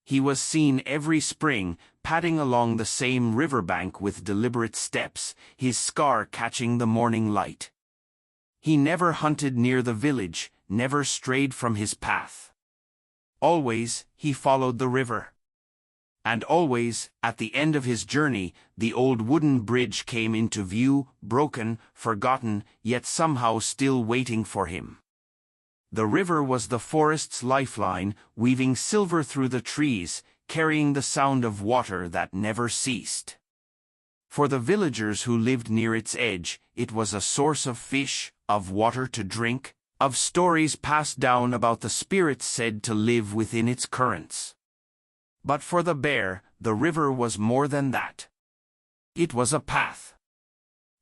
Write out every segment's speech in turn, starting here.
He was seen every spring, padding along the same riverbank with deliberate steps, his scar catching the morning light. He never hunted near the village, never strayed from his path. Always, he followed the river. And always, at the end of his journey, the old wooden bridge came into view, broken, forgotten, yet somehow still waiting for him. The river was the forest's lifeline, weaving silver through the trees, carrying the sound of water that never ceased. For the villagers who lived near its edge, it was a source of fish, of water to drink, of stories passed down about the spirits said to live within its currents. But for the bear, the river was more than that. It was a path.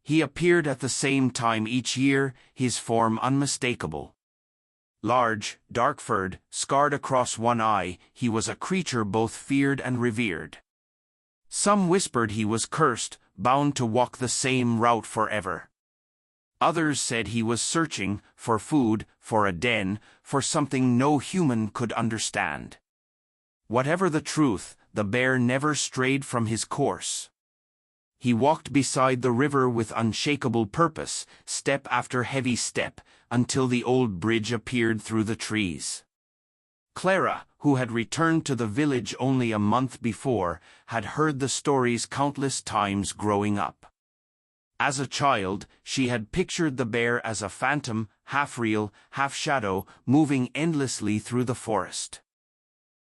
He appeared at the same time each year, his form unmistakable. Large, dark-furred, scarred across one eye, he was a creature both feared and revered. Some whispered he was cursed, bound to walk the same route forever. Others said he was searching, for food, for a den, for something no human could understand. Whatever the truth, the bear never strayed from his course. He walked beside the river with unshakable purpose, step after heavy step, until the old bridge appeared through the trees. Clara, who had returned to the village only a month before, had heard the stories countless times growing up. As a child, she had pictured the bear as a phantom, half real, half shadow, moving endlessly through the forest.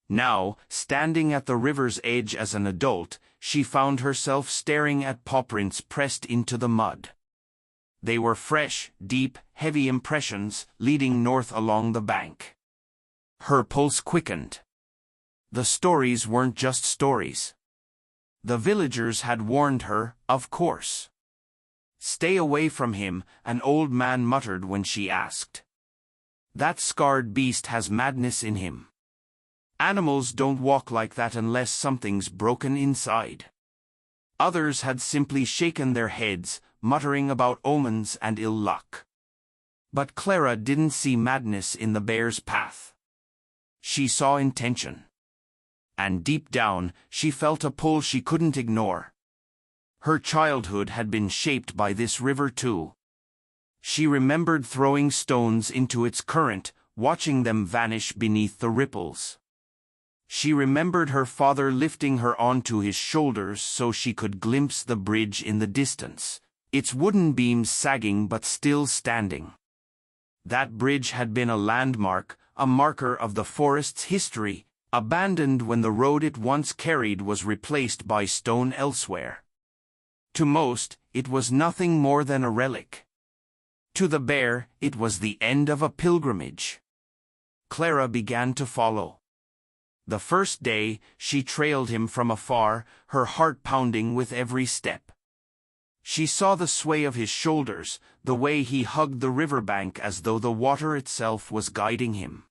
Now, standing at the river's edge as an adult, she found herself staring at pawprints pressed into the mud. They were fresh, deep, heavy impressions, leading north along the bank. Her pulse quickened. The stories weren't just stories. The villagers had warned her, of course. "Stay away from him," an old man muttered when she asked. "That scarred beast has madness in him. Animals don't walk like that unless something's broken inside." Others had simply shaken their heads, muttering about omens and ill luck. But Clara didn't see madness in the bear's path. She saw intention. And deep down, she felt a pull she couldn't ignore. Her childhood had been shaped by this river too. She remembered throwing stones into its current, watching them vanish beneath the ripples. She remembered her father lifting her onto his shoulders so she could glimpse the bridge in the distance, its wooden beams sagging but still standing. That bridge had been a landmark, a marker of the forest's history, abandoned when the road it once carried was replaced by stone elsewhere. To most, it was nothing more than a relic. To the bear, it was the end of a pilgrimage. Clara began to follow. The first day, she trailed him from afar, her heart pounding with every step. She saw the sway of his shoulders, the way he hugged the riverbank as though the water itself was guiding him.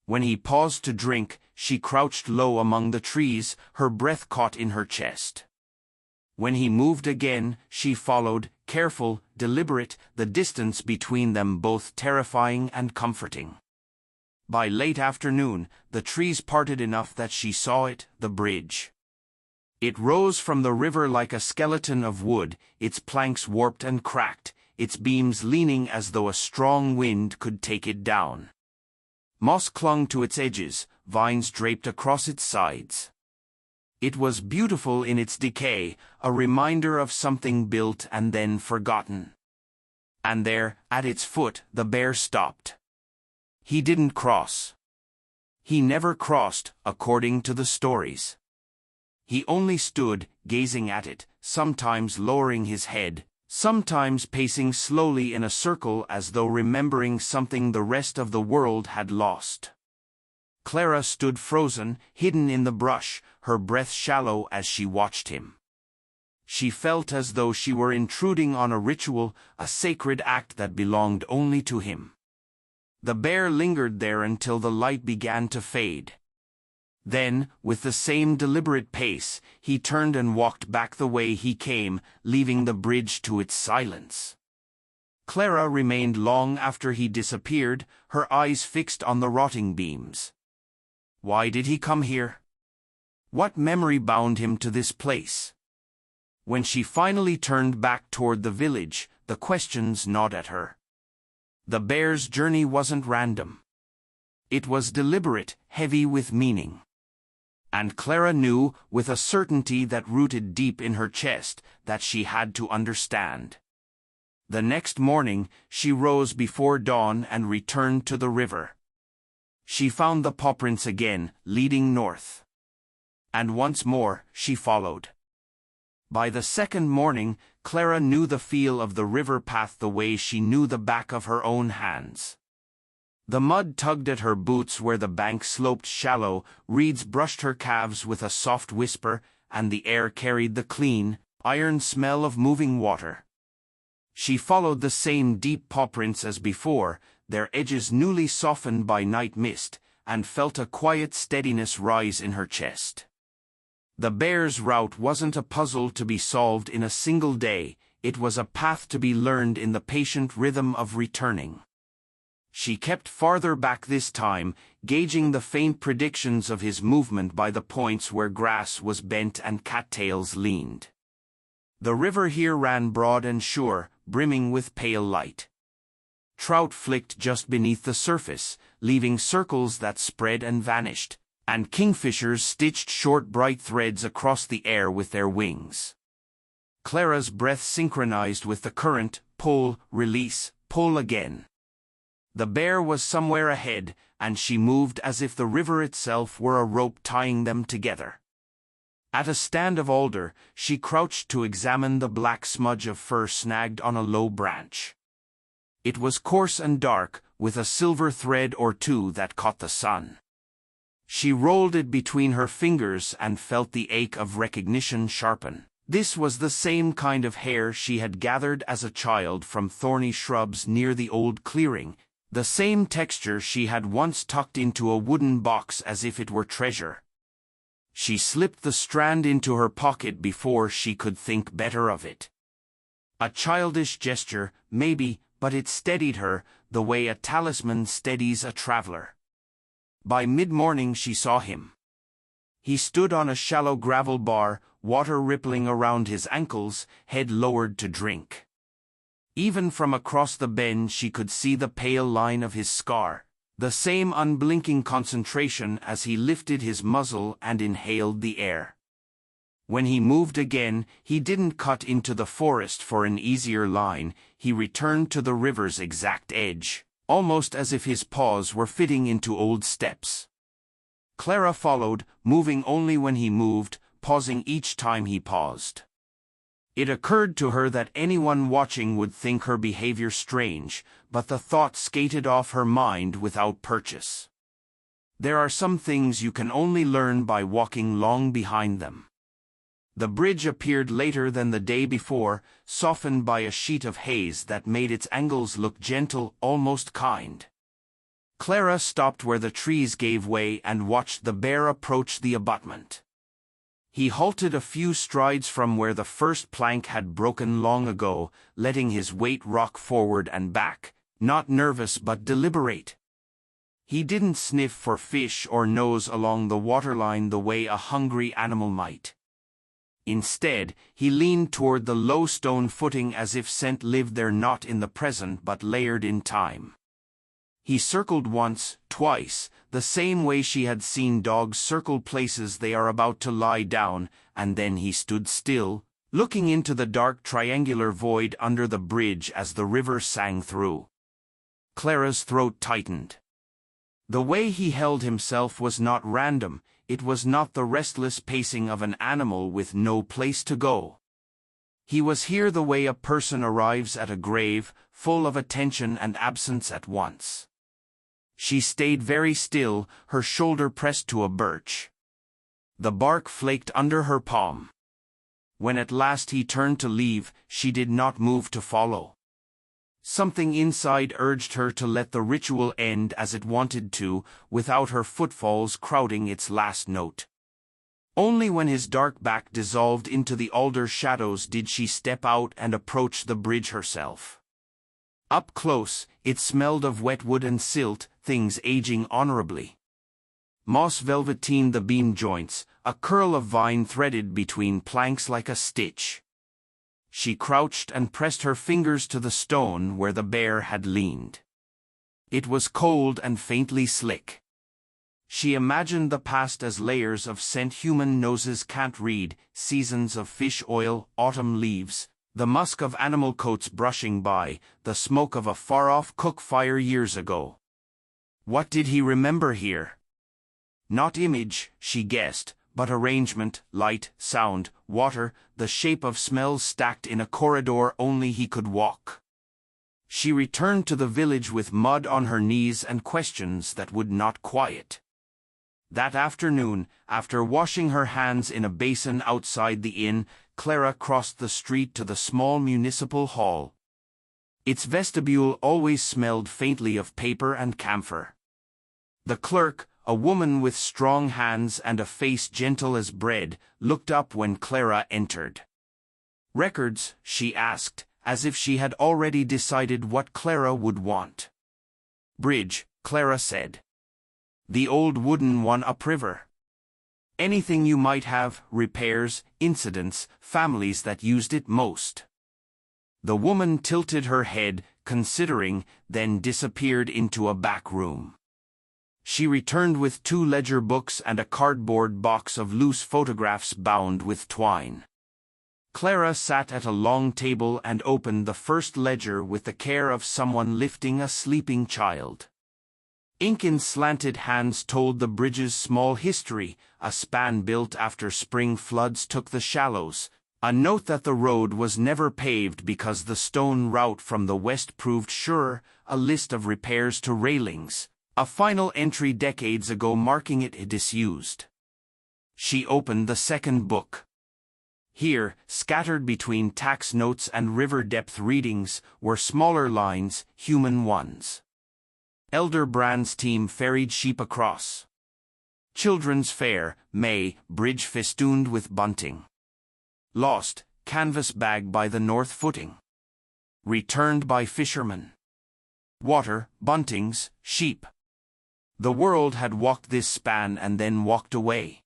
When he paused to drink, she crouched low among the trees, her breath caught in her chest. When he moved again, she followed, careful, deliberate, the distance between them both terrifying and comforting. By late afternoon, the trees parted enough that she saw it, the bridge. It rose from the river like a skeleton of wood, its planks warped and cracked, its beams leaning as though a strong wind could take it down. Moss clung to its edges, vines draped across its sides. It was beautiful in its decay, a reminder of something built and then forgotten. And there, at its foot, the bear stopped. He didn't cross. He never crossed, according to the stories. He only stood, gazing at it, sometimes lowering his head, sometimes pacing slowly in a circle as though remembering something the rest of the world had lost. Clara stood frozen, hidden in the brush, her breath shallow as she watched him. She felt as though she were intruding on a ritual, a sacred act that belonged only to him. The bear lingered there until the light began to fade. Then, with the same deliberate pace, he turned and walked back the way he came, leaving the bridge to its silence. Clara remained long after he disappeared, her eyes fixed on the rotting beams. Why did he come here? What memory bound him to this place? When she finally turned back toward the village, the questions gnawed at her. The bear's journey wasn't random. It was deliberate, heavy with meaning. And Clara knew, with a certainty that rooted deep in her chest, that she had to understand. The next morning, she rose before dawn and returned to the river. She found the pawprints again, leading north. And once more, she followed. By the second morning, Clara knew the feel of the river path the way she knew the back of her own hands. The mud tugged at her boots where the bank sloped shallow, reeds brushed her calves with a soft whisper, and the air carried the clean, iron smell of moving water. She followed the same deep pawprints as before, their edges newly softened by night mist, and felt a quiet steadiness rise in her chest. The bear's route wasn't a puzzle to be solved in a single day, it was a path to be learned in the patient rhythm of returning. She kept farther back this time, gauging the faint predictions of his movement by the points where grass was bent and cattails leaned. The river here ran broad and sure, brimming with pale light. Trout flicked just beneath the surface, leaving circles that spread and vanished, and kingfishers stitched short bright threads across the air with their wings. Clara's breath synchronized with the current, pull, release, pull again. The bear was somewhere ahead, and she moved as if the river itself were a rope tying them together. At a stand of alder, she crouched to examine the black smudge of fur snagged on a low branch. It was coarse and dark, with a silver thread or two that caught the sun. She rolled it between her fingers and felt the ache of recognition sharpen. This was the same kind of hair she had gathered as a child from thorny shrubs near the old clearing, the same texture she had once tucked into a wooden box as if it were treasure. She slipped the strand into her pocket before she could think better of it. A childish gesture, maybe, but it steadied her, the way a talisman steadies a traveler. By mid-morning she saw him. He stood on a shallow gravel bar, water rippling around his ankles, head lowered to drink. Even from across the bend she could see the pale line of his scar, the same unblinking concentration as he lifted his muzzle and inhaled the air. When he moved again, he didn't cut into the forest for an easier line, he returned to the river's exact edge, almost as if his paws were fitting into old steps. Clara followed, moving only when he moved, pausing each time he paused. It occurred to her that anyone watching would think her behavior strange, but the thought skated off her mind without purchase. There are some things you can only learn by walking long behind them. The bridge appeared later than the day before, softened by a sheet of haze that made its angles look gentle, almost kind. Clara stopped where the trees gave way and watched the bear approach the abutment. He halted a few strides from where the first plank had broken long ago, letting his weight rock forward and back, not nervous but deliberate. He didn't sniff for fish or nose along the waterline the way a hungry animal might. Instead, he leaned toward the low stone footing as if scent lived there not in the present but layered in time. He circled once, twice, the same way she had seen dogs circle places they are about to lie down, and then he stood still, looking into the dark triangular void under the bridge as the river sang through. Clara's throat tightened. The way he held himself was not random, it was not the restless pacing of an animal with no place to go. He was here the way a person arrives at a grave, full of attention and absence at once. She stayed very still, her shoulder pressed to a birch. The bark flaked under her palm. When at last he turned to leave, she did not move to follow. Something inside urged her to let the ritual end as it wanted to, without her footfalls crowding its last note. Only when his dark back dissolved into the alder shadows did she step out and approach the bridge herself. Up close, it smelled of wet wood and silt, things aging honorably. moss velveteen the beam joints, a curl of vine threaded between planks like a stitch. She crouched and pressed her fingers to the stone where the bear had leaned. It was cold and faintly slick. She imagined the past as layers of scent human noses can't read, seasons of fish oil, autumn leaves, the musk of animal coats brushing by, the smoke of a far-off cook fire years ago. What did he remember here? Not image, she guessed, but arrangement, light, sound, water, the shape of smells stacked in a corridor only he could walk. She returned to the village with mud on her knees and questions that would not quiet. That afternoon, after washing her hands in a basin outside the inn, Clara crossed the street to the small municipal hall. Its vestibule always smelled faintly of paper and camphor. The clerk, a woman with strong hands and a face gentle as bread, looked up when Clara entered. "Records?" she asked, as if she had already decided what Clara would want. "Bridge," Clara said. "The old wooden one upriver. Anything you might have, repairs, incidents, families that used it most." The woman tilted her head, considering, then disappeared into a back room. She returned with 2 ledger books and a cardboard box of loose photographs bound with twine. Clara sat at a long table and opened the first ledger with the care of someone lifting a sleeping child. Ink in slanted hands told the bridge's small history, a span built after spring floods took the shallows, a note that the road was never paved because the stone route from the west proved surer, a list of repairs to railings, a final entry decades ago marking it disused. She opened the second book. Here, scattered between tax notes and river depth readings, were smaller lines, human ones. Elder Brand's team ferried sheep across. Children's fair, May, bridge festooned with bunting. Lost, canvas bag by the north footing. Returned by fishermen. Water, buntings, sheep. The world had walked this span and then walked away.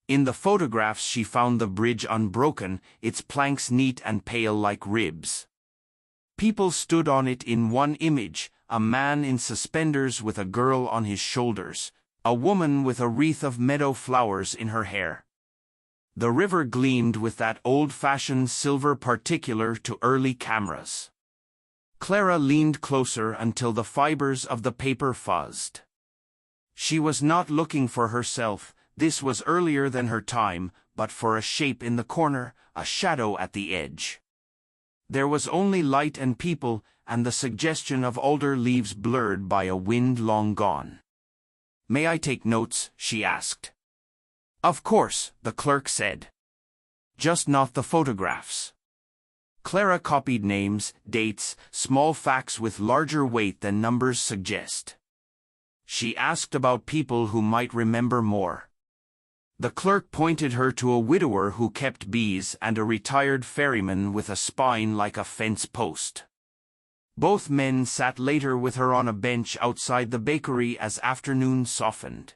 In the photographs she found the bridge unbroken, its planks neat and pale like ribs. People stood on it in one image, a man in suspenders with a girl on his shoulders, a woman with a wreath of meadow flowers in her hair. The river gleamed with that old-fashioned silver particular to early cameras. Clara leaned closer until the fibers of the paper fuzzed. She was not looking for herself, this was earlier than her time, but for a shape in the corner, a shadow at the edge. There was only light and people, and the suggestion of alder leaves blurred by a wind long gone. "May I take notes?" she asked. "Of course," the clerk said. "Just not the photographs." Clara copied names, dates, small facts with larger weight than numbers suggest. She asked about people who might remember more. The clerk pointed her to a widower who kept bees and a retired ferryman with a spine like a fence post. Both men sat later with her on a bench outside the bakery as afternoon softened.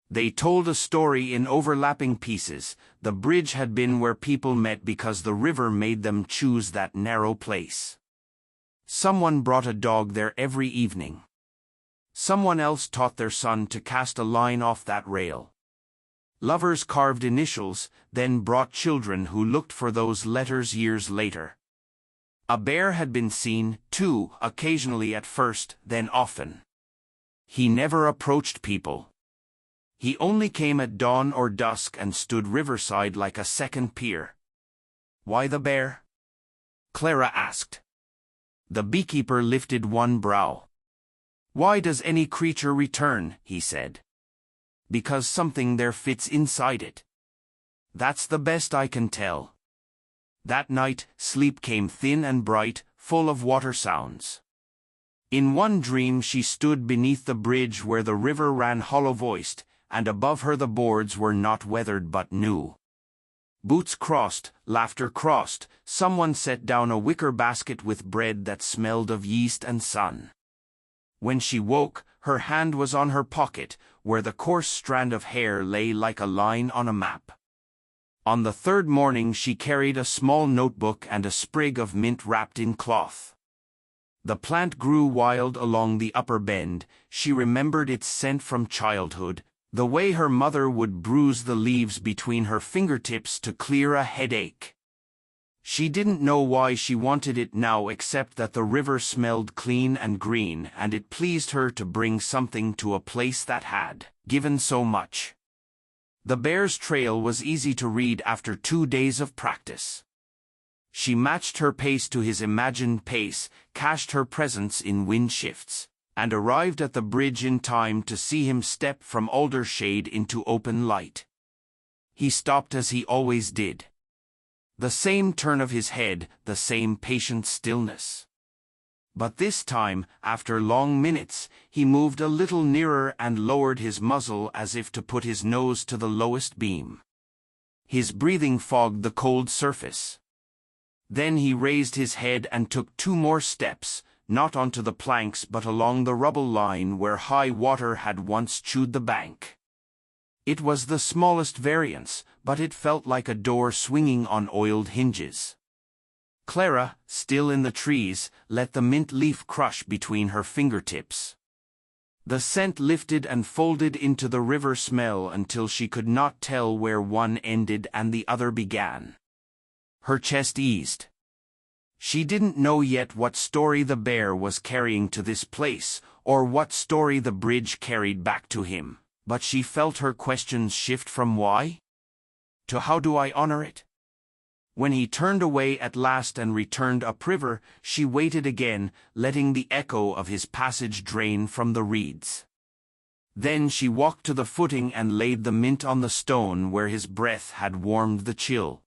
They told a story in overlapping pieces. The bridge had been where people met because the river made them choose that narrow place. Someone brought a dog there every evening. Someone else taught their son to cast a line off that rail. Lovers carved initials, then brought children who looked for those letters years later. A bear had been seen, too, occasionally at first, then often. He never approached people. He only came at dawn or dusk and stood riverside like a second pier. "Why the bear?" Clara asked. The beekeeper lifted one brow. "Why does any creature return?" he said. "Because something there fits inside it. That's the best I can tell." That night, sleep came thin and bright, full of water sounds. In one dream she stood beneath the bridge where the river ran hollow-voiced, and above her the boards were not weathered but new. Boots crossed, laughter crossed, someone set down a wicker basket with bread that smelled of yeast and sun. When she woke, her hand was on her pocket, where the coarse strand of hair lay like a line on a map. On the third morning she carried a small notebook and a sprig of mint wrapped in cloth. The plant grew wild along the upper bend. She remembered its scent from childhood, the way her mother would bruise the leaves between her fingertips to clear a headache. She didn't know why she wanted it now except that the river smelled clean and green and it pleased her to bring something to a place that had given so much. The bear's trail was easy to read after 2 days of practice. She matched her pace to his imagined pace, cached her presence in wind shifts, and arrived at the bridge in time to see him step from alder shade into open light. He stopped as he always did. The same turn of his head, the same patient stillness. But this time, after long minutes, he moved a little nearer and lowered his muzzle as if to put his nose to the lowest beam. His breathing fogged the cold surface. Then he raised his head and took 2 more steps, not onto the planks but along the rubble line where high water had once chewed the bank. It was the smallest variance, but it felt like a door swinging on oiled hinges. Clara, still in the trees, let the mint leaf crush between her fingertips. The scent lifted and folded into the river smell until she could not tell where one ended and the other began. Her chest eased. She didn't know yet what story the bear was carrying to this place, or what story the bridge carried back to him, but she felt her questions shift from why to how do I honor it? When he turned away at last and returned upriver, she waited again, letting the echo of his passage drain from the reeds. Then she walked to the footing and laid the mint on the stone where his breath had warmed the chill.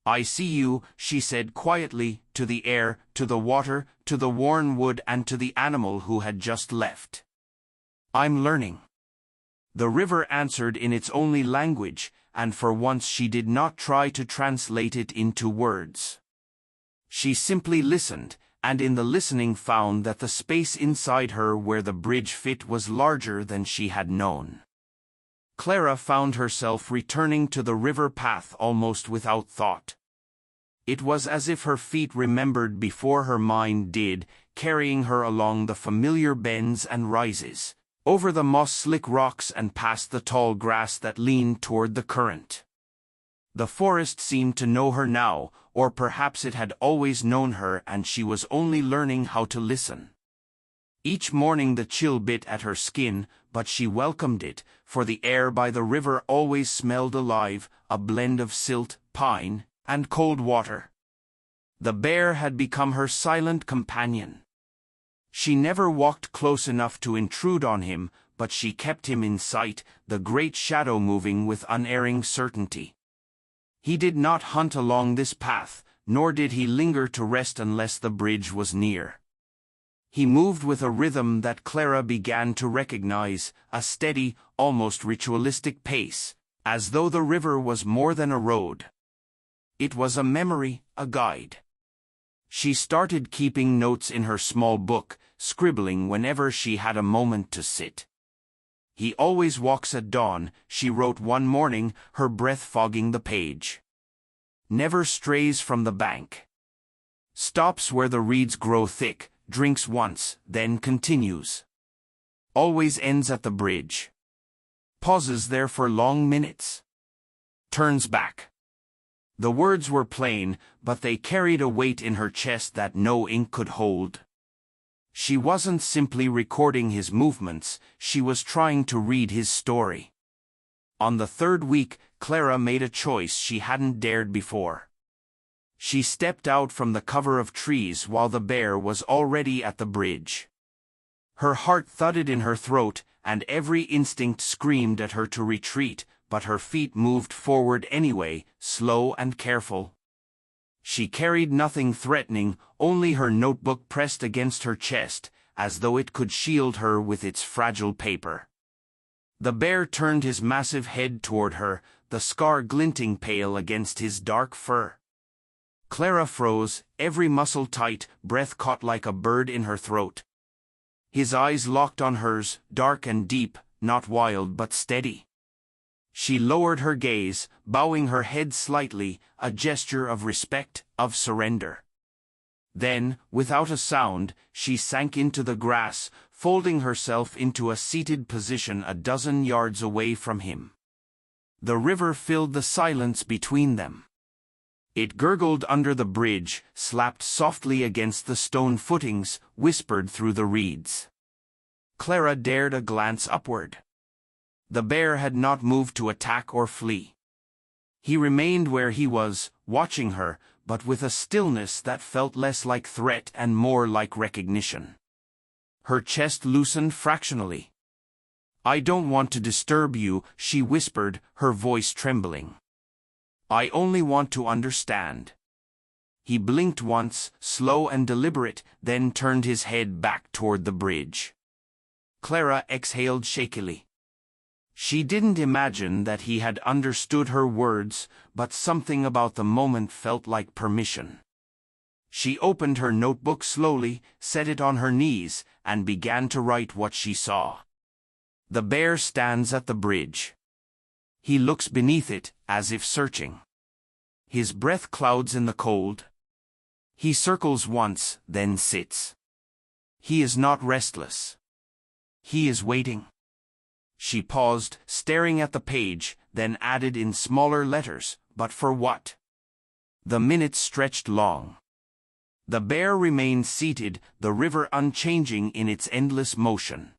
I see you, she said quietly, to the air, to the water, to the worn wood and to the animal who had just left. I'm learning. The river answered in its only language, and for once she did not try to translate it into words. She simply listened, and in the listening found that the space inside her where the bridge fit was larger than she had known. Clara found herself returning to the river path almost without thought. It was as if her feet remembered before her mind did, carrying her along the familiar bends and rises, over the moss-slick rocks and past the tall grass that leaned toward the current. The forest seemed to know her now, or perhaps it had always known her and she was only learning how to listen. Each morning the chill bit at her skin, but she welcomed it, for the air by the river always smelled alive, a blend of silt, pine, and cold water. The bear had become her silent companion. She never walked close enough to intrude on him, but she kept him in sight, the great shadow moving with unerring certainty. He did not hunt along this path, nor did he linger to rest unless the bridge was near. He moved with a rhythm that Clara began to recognize, a steady, almost ritualistic pace, as though the river was more than a road. It was a memory, a guide. She started keeping notes in her small book, scribbling whenever she had a moment to sit. He always walks at dawn, she wrote one morning, her breath fogging the page. Never strays from the bank. Stops where the reeds grow thick, drinks once, then continues. Always ends at the bridge. Pauses there for long minutes. Turns back. The words were plain, but they carried a weight in her chest that no ink could hold. She wasn't simply recording his movements, she was trying to read his story. On the third week, Clara made a choice she hadn't dared before. She stepped out from the cover of trees while the bear was already at the bridge. Her heart thudded in her throat, and every instinct screamed at her to retreat, but her feet moved forward anyway, slow and careful. She carried nothing threatening, only her notebook pressed against her chest, as though it could shield her with its fragile paper. The bear turned his massive head toward her, the scar glinting pale against his dark fur. Clara froze, every muscle tight, breath caught like a bird in her throat. His eyes locked on hers, dark and deep, not wild but steady. She lowered her gaze, bowing her head slightly, a gesture of respect, of surrender. Then, without a sound, she sank into the grass, folding herself into a seated position a dozen yards away from him. The river filled the silence between them. It gurgled under the bridge, slapped softly against the stone footings, whispered through the reeds. Clara dared a glance upward. The bear had not moved to attack or flee. He remained where he was, watching her, but with a stillness that felt less like threat and more like recognition. Her chest loosened fractionally. "I don't want to disturb you," she whispered, her voice trembling. "I only want to understand." He blinked once, slow and deliberate, then turned his head back toward the bridge. Clara exhaled shakily. She didn't imagine that he had understood her words, but something about the moment felt like permission. She opened her notebook slowly, set it on her knees, and began to write what she saw. The bear stands at the bridge. He looks beneath it, as if searching. His breath clouds in the cold. He circles once, then sits. He is not restless. He is waiting. She paused, staring at the page, then added in smaller letters, "But for what?" The minutes stretched long. The bear remained seated, the river unchanging in its endless motion.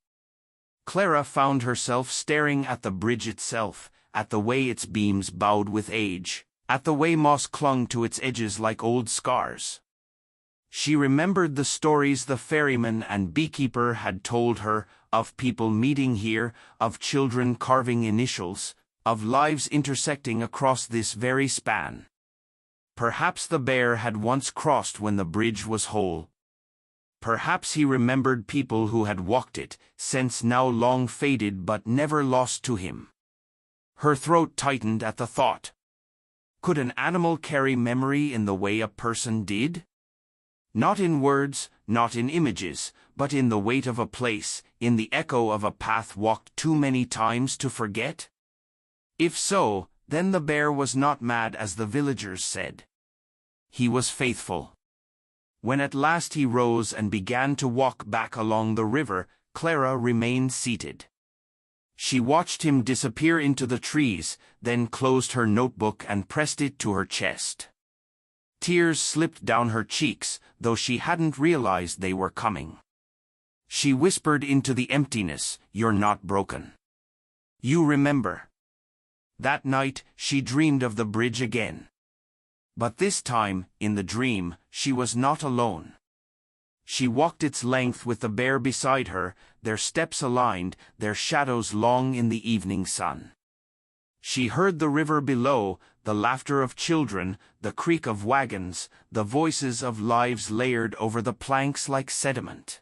Clara found herself staring at the bridge itself, at the way its beams bowed with age, at the way moss clung to its edges like old scars. She remembered the stories the ferryman and beekeeper had told her, of people meeting here, of children carving initials, of lives intersecting across this very span. Perhaps the bear had once crossed when the bridge was whole. Perhaps he remembered people who had walked it, scents now long faded but never lost to him. Her throat tightened at the thought. Could an animal carry memory in the way a person did? Not in words, not in images, but in the weight of a place, in the echo of a path walked too many times to forget? If so, then the bear was not mad as the villagers said. He was faithful. When at last he rose and began to walk back along the river, Clara remained seated. She watched him disappear into the trees, then closed her notebook and pressed it to her chest. Tears slipped down her cheeks, though she hadn't realized they were coming. She whispered into the emptiness, "You're not broken. You remember." That night, she dreamed of the bridge again. But this time, in the dream, she was not alone. She walked its length with the bear beside her, their steps aligned, their shadows long in the evening sun. She heard the river below, the laughter of children, the creak of wagons, the voices of lives layered over the planks like sediment.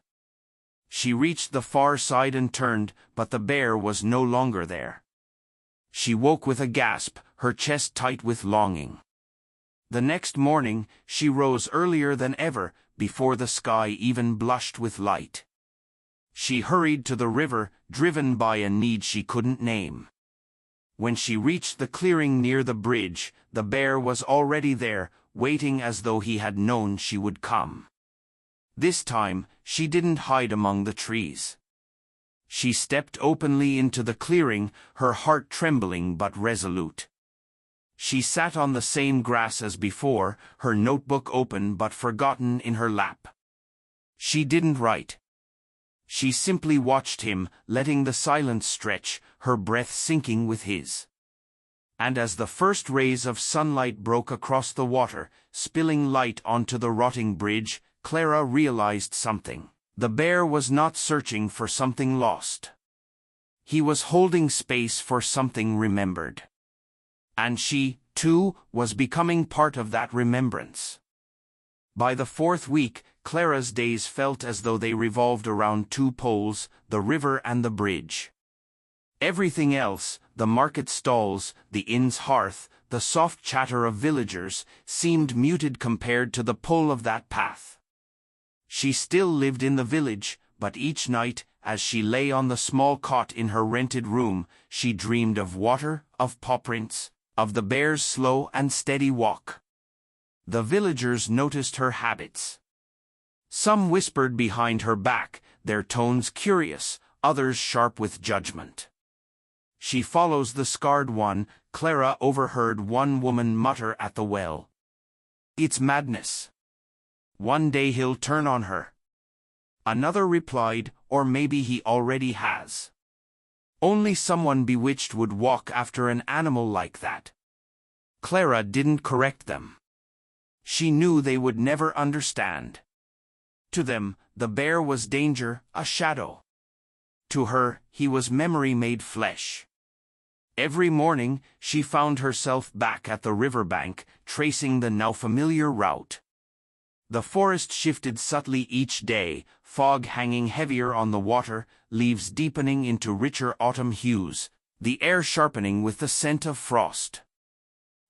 She reached the far side and turned, but the bear was no longer there. She woke with a gasp, her chest tight with longing. The next morning, she rose earlier than ever, before the sky even blushed with light. She hurried to the river, driven by a need she couldn't name. When she reached the clearing near the bridge, the bear was already there, waiting as though he had known she would come. This time, she didn't hide among the trees. She stepped openly into the clearing, her heart trembling but resolute. She sat on the same grass as before, her notebook open but forgotten in her lap. She didn't write. She simply watched him, letting the silence stretch, her breath sinking with his. And as the first rays of sunlight broke across the water, spilling light onto the rotting bridge, Clara realized something. The bear was not searching for something lost. He was holding space for something remembered. And she, too, was becoming part of that remembrance. By the fourth week, Clara's days felt as though they revolved around two poles, the river and the bridge. Everything else, the market stalls, the inn's hearth, the soft chatter of villagers, seemed muted compared to the pull of that path. She still lived in the village, but each night, as she lay on the small cot in her rented room, she dreamed of water, of paw prints, of the bear's slow and steady walk. The villagers noticed her habits. Some whispered behind her back, their tones curious, others sharp with judgment. "She follows the scarred one," Clara overheard one woman mutter at the well. "It's madness. One day he'll turn on her." Another replied, "Or maybe he already has. Only someone bewitched would walk after an animal like that." Clara didn't correct them. She knew they would never understand. To them, the bear was danger, a shadow. To her, he was memory made flesh. Every morning, she found herself back at the riverbank, tracing the now familiar route. The forest shifted subtly each day, fog hanging heavier on the water, leaves deepening into richer autumn hues, the air sharpening with the scent of frost.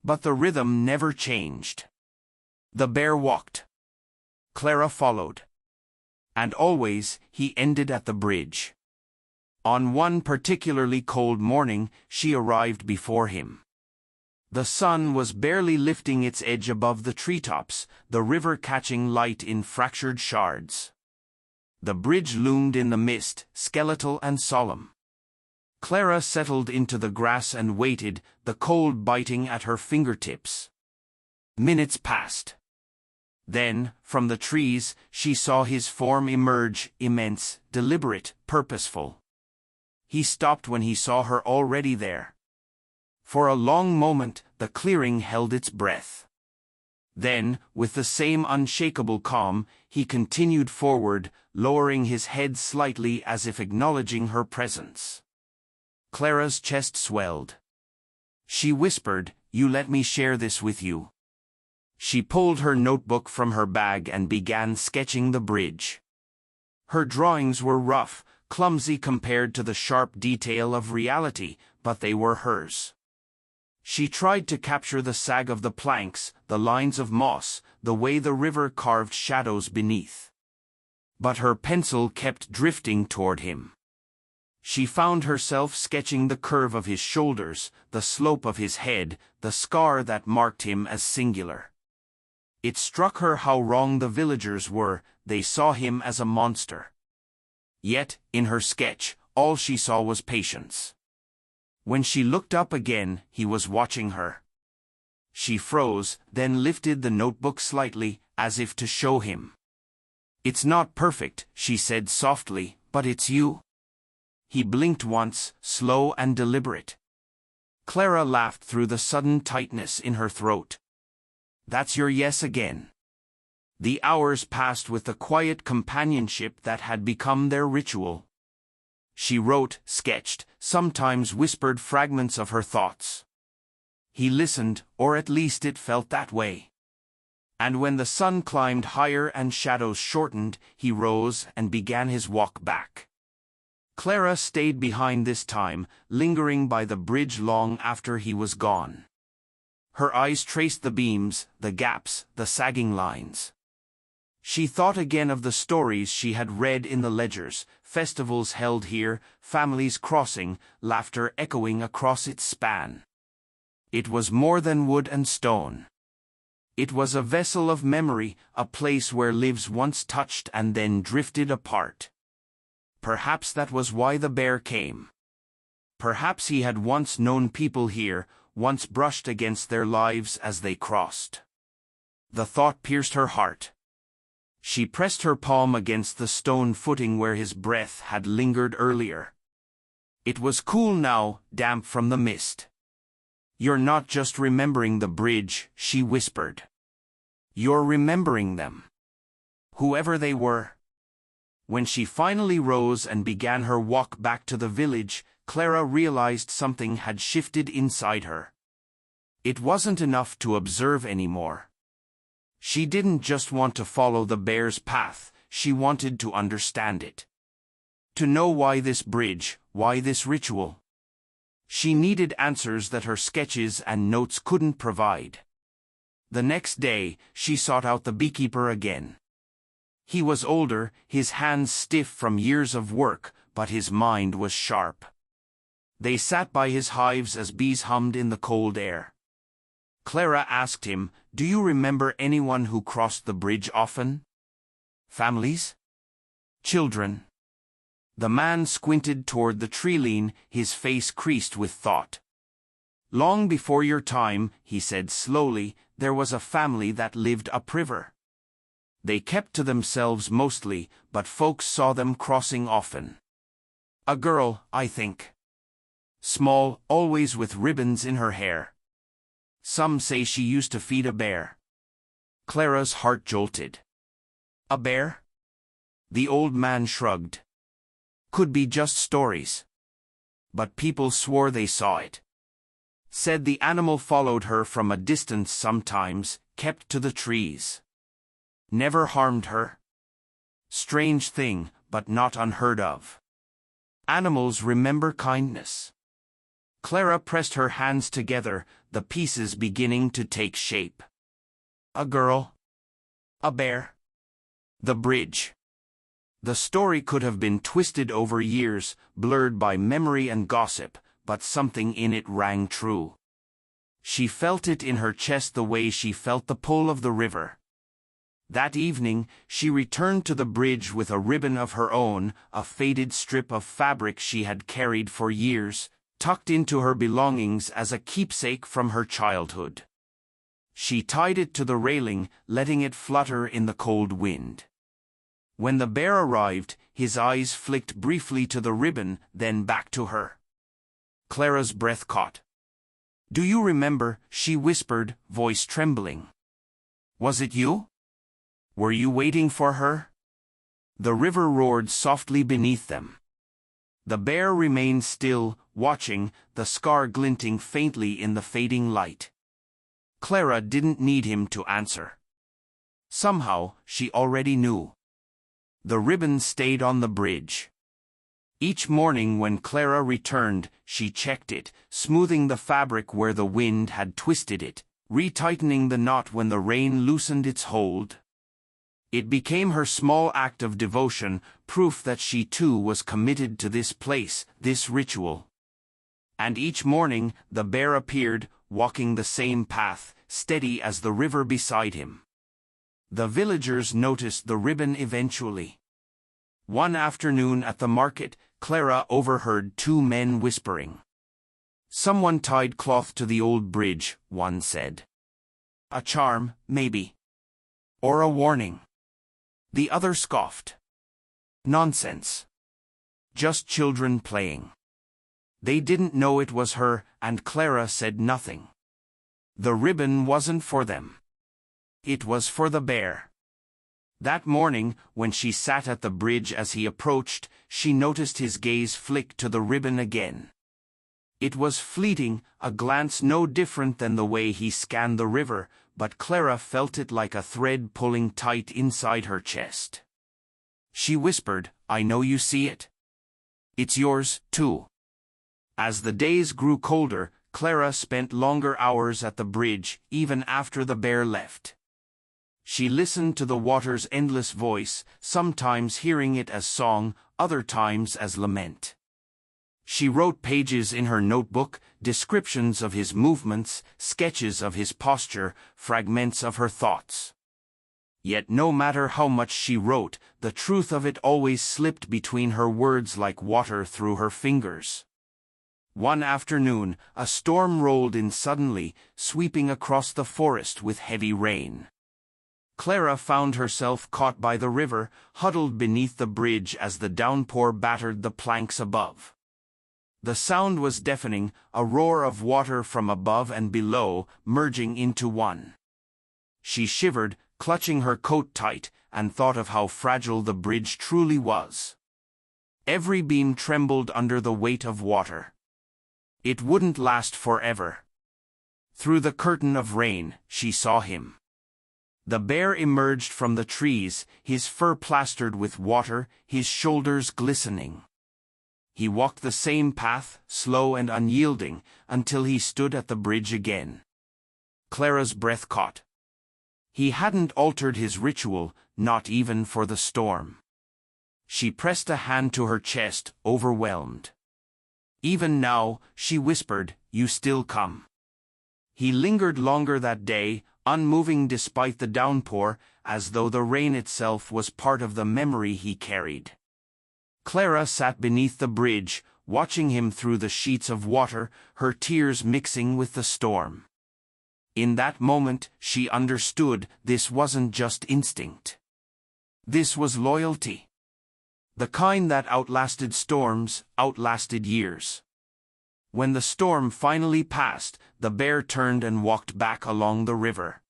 But the rhythm never changed. The bear walked. Clara followed. And always, he ended at the bridge. On one particularly cold morning, she arrived before him. The sun was barely lifting its edge above the treetops, the river catching light in fractured shards. The bridge loomed in the mist, skeletal and solemn. Clara settled into the grass and waited, the cold biting at her fingertips. Minutes passed. Then, from the trees, she saw his form emerge, immense, deliberate, purposeful. He stopped when he saw her already there. For a long moment, the clearing held its breath. Then, with the same unshakable calm, he continued forward, lowering his head slightly as if acknowledging her presence. Clara's chest swelled. She whispered, "You let me share this with you." She pulled her notebook from her bag and began sketching the bridge. Her drawings were rough, clumsy compared to the sharp detail of reality, but they were hers. She tried to capture the sag of the planks, the lines of moss, the way the river carved shadows beneath. But her pencil kept drifting toward him. She found herself sketching the curve of his shoulders, the slope of his head, the scar that marked him as singular. It struck her how wrong the villagers were, they saw him as a monster. Yet, in her sketch, all she saw was patience. When she looked up again, he was watching her. She froze, then lifted the notebook slightly, as if to show him. "It's not perfect," she said softly, "but it's you." He blinked once, slow and deliberate. Clara laughed through the sudden tightness in her throat. "That's your yes again." The hours passed with the quiet companionship that had become their ritual. She wrote, sketched, sometimes whispered fragments of her thoughts. He listened, or at least it felt that way. And when the sun climbed higher and shadows shortened, he rose and began his walk back. Clara stayed behind this time, lingering by the bridge long after he was gone. Her eyes traced the beams, the gaps, the sagging lines. She thought again of the stories she had read in the ledgers, festivals held here, families crossing, laughter echoing across its span. It was more than wood and stone. It was a vessel of memory, a place where lives once touched and then drifted apart. Perhaps that was why the bear came. Perhaps he had once known people here, once brushed against their lives as they crossed. The thought pierced her heart. She pressed her palm against the stone footing where his breath had lingered earlier. It was cool now, damp from the mist. "You're not just remembering the bridge," she whispered. "You're remembering them. Whoever they were." When she finally rose and began her walk back to the village, Clara realized something had shifted inside her. It wasn't enough to observe anymore. She didn't just want to follow the bear's path, she wanted to understand it. To know why this bridge, why this ritual. She needed answers that her sketches and notes couldn't provide. The next day, she sought out the beekeeper again. He was older, his hands stiff from years of work, but his mind was sharp. They sat by his hives as bees hummed in the cold air. Clara asked him, "Do you remember anyone who crossed the bridge often? Families? Children?" The man squinted toward the tree-line, his face creased with thought. "Long before your time," he said slowly, "there was a family that lived upriver. They kept to themselves mostly, but folks saw them crossing often. A girl, I think. Small, always with ribbons in her hair. Some say she used to feed a bear." Clara's heart jolted. "A bear?" The old man shrugged. "Could be just stories. But people swore they saw it. Said the animal followed her from a distance sometimes, kept to the trees. Never harmed her. Strange thing, but not unheard of. Animals remember kindness." Clara pressed her hands together, the pieces beginning to take shape. A girl. A bear. The bridge. The story could have been twisted over years, blurred by memory and gossip, but something in it rang true. She felt it in her chest the way she felt the pull of the river. That evening, she returned to the bridge with a ribbon of her own, a faded strip of fabric she had carried for years, tucked into her belongings as a keepsake from her childhood. She tied it to the railing, letting it flutter in the cold wind. When the bear arrived, his eyes flicked briefly to the ribbon, then back to her. Clara's breath caught. "Do you remember?" she whispered, voice trembling. "Was it you? Were you waiting for her?" The river roared softly beneath them. The bear remained still, watching, the scar glinting faintly in the fading light. Clara didn't need him to answer. Somehow, she already knew. The ribbon stayed on the bridge. Each morning when Clara returned, she checked it, smoothing the fabric where the wind had twisted it, retightening the knot when the rain loosened its hold. It became her small act of devotion, proof that she too was committed to this place, this ritual. And each morning, the bear appeared, walking the same path, steady as the river beside him. The villagers noticed the ribbon eventually. One afternoon at the market, Clara overheard two men whispering. "Someone tied cloth to the old bridge," one said. "A charm, maybe. Or a warning." The other scoffed. "Nonsense. Just children playing." They didn't know it was her, and Clara said nothing. The ribbon wasn't for them. It was for the bear. That morning, when she sat at the bridge as he approached, she noticed his gaze flick to the ribbon again. It was fleeting, a glance no different than the way he scanned the river, but Clara felt it like a thread pulling tight inside her chest. She whispered, "I know you see it. It's yours, too." As the days grew colder, Clara spent longer hours at the bridge, even after the bear left. She listened to the water's endless voice, sometimes hearing it as song, other times as lament. She wrote pages in her notebook, descriptions of his movements, sketches of his posture, fragments of her thoughts. Yet no matter how much she wrote, the truth of it always slipped between her words like water through her fingers. One afternoon, a storm rolled in suddenly, sweeping across the forest with heavy rain. Clara found herself caught by the river, huddled beneath the bridge as the downpour battered the planks above. The sound was deafening, a roar of water from above and below, merging into one. She shivered, clutching her coat tight, and thought of how fragile the bridge truly was. Every beam trembled under the weight of water. It wouldn't last forever. Through the curtain of rain, she saw him. The bear emerged from the trees, his fur plastered with water, his shoulders glistening. He walked the same path, slow and unyielding, until he stood at the bridge again. Clara's breath caught. He hadn't altered his ritual, not even for the storm. She pressed a hand to her chest, overwhelmed. Even now, she whispered, "You still come." He lingered longer that day, unmoving despite the downpour, as though the rain itself was part of the memory he carried. Clara sat beneath the bridge, watching him through the sheets of water, her tears mixing with the storm. In that moment, she understood this wasn't just instinct. This was loyalty. The kind that outlasted storms, outlasted years. When the storm finally passed, the bear turned and walked back along the river.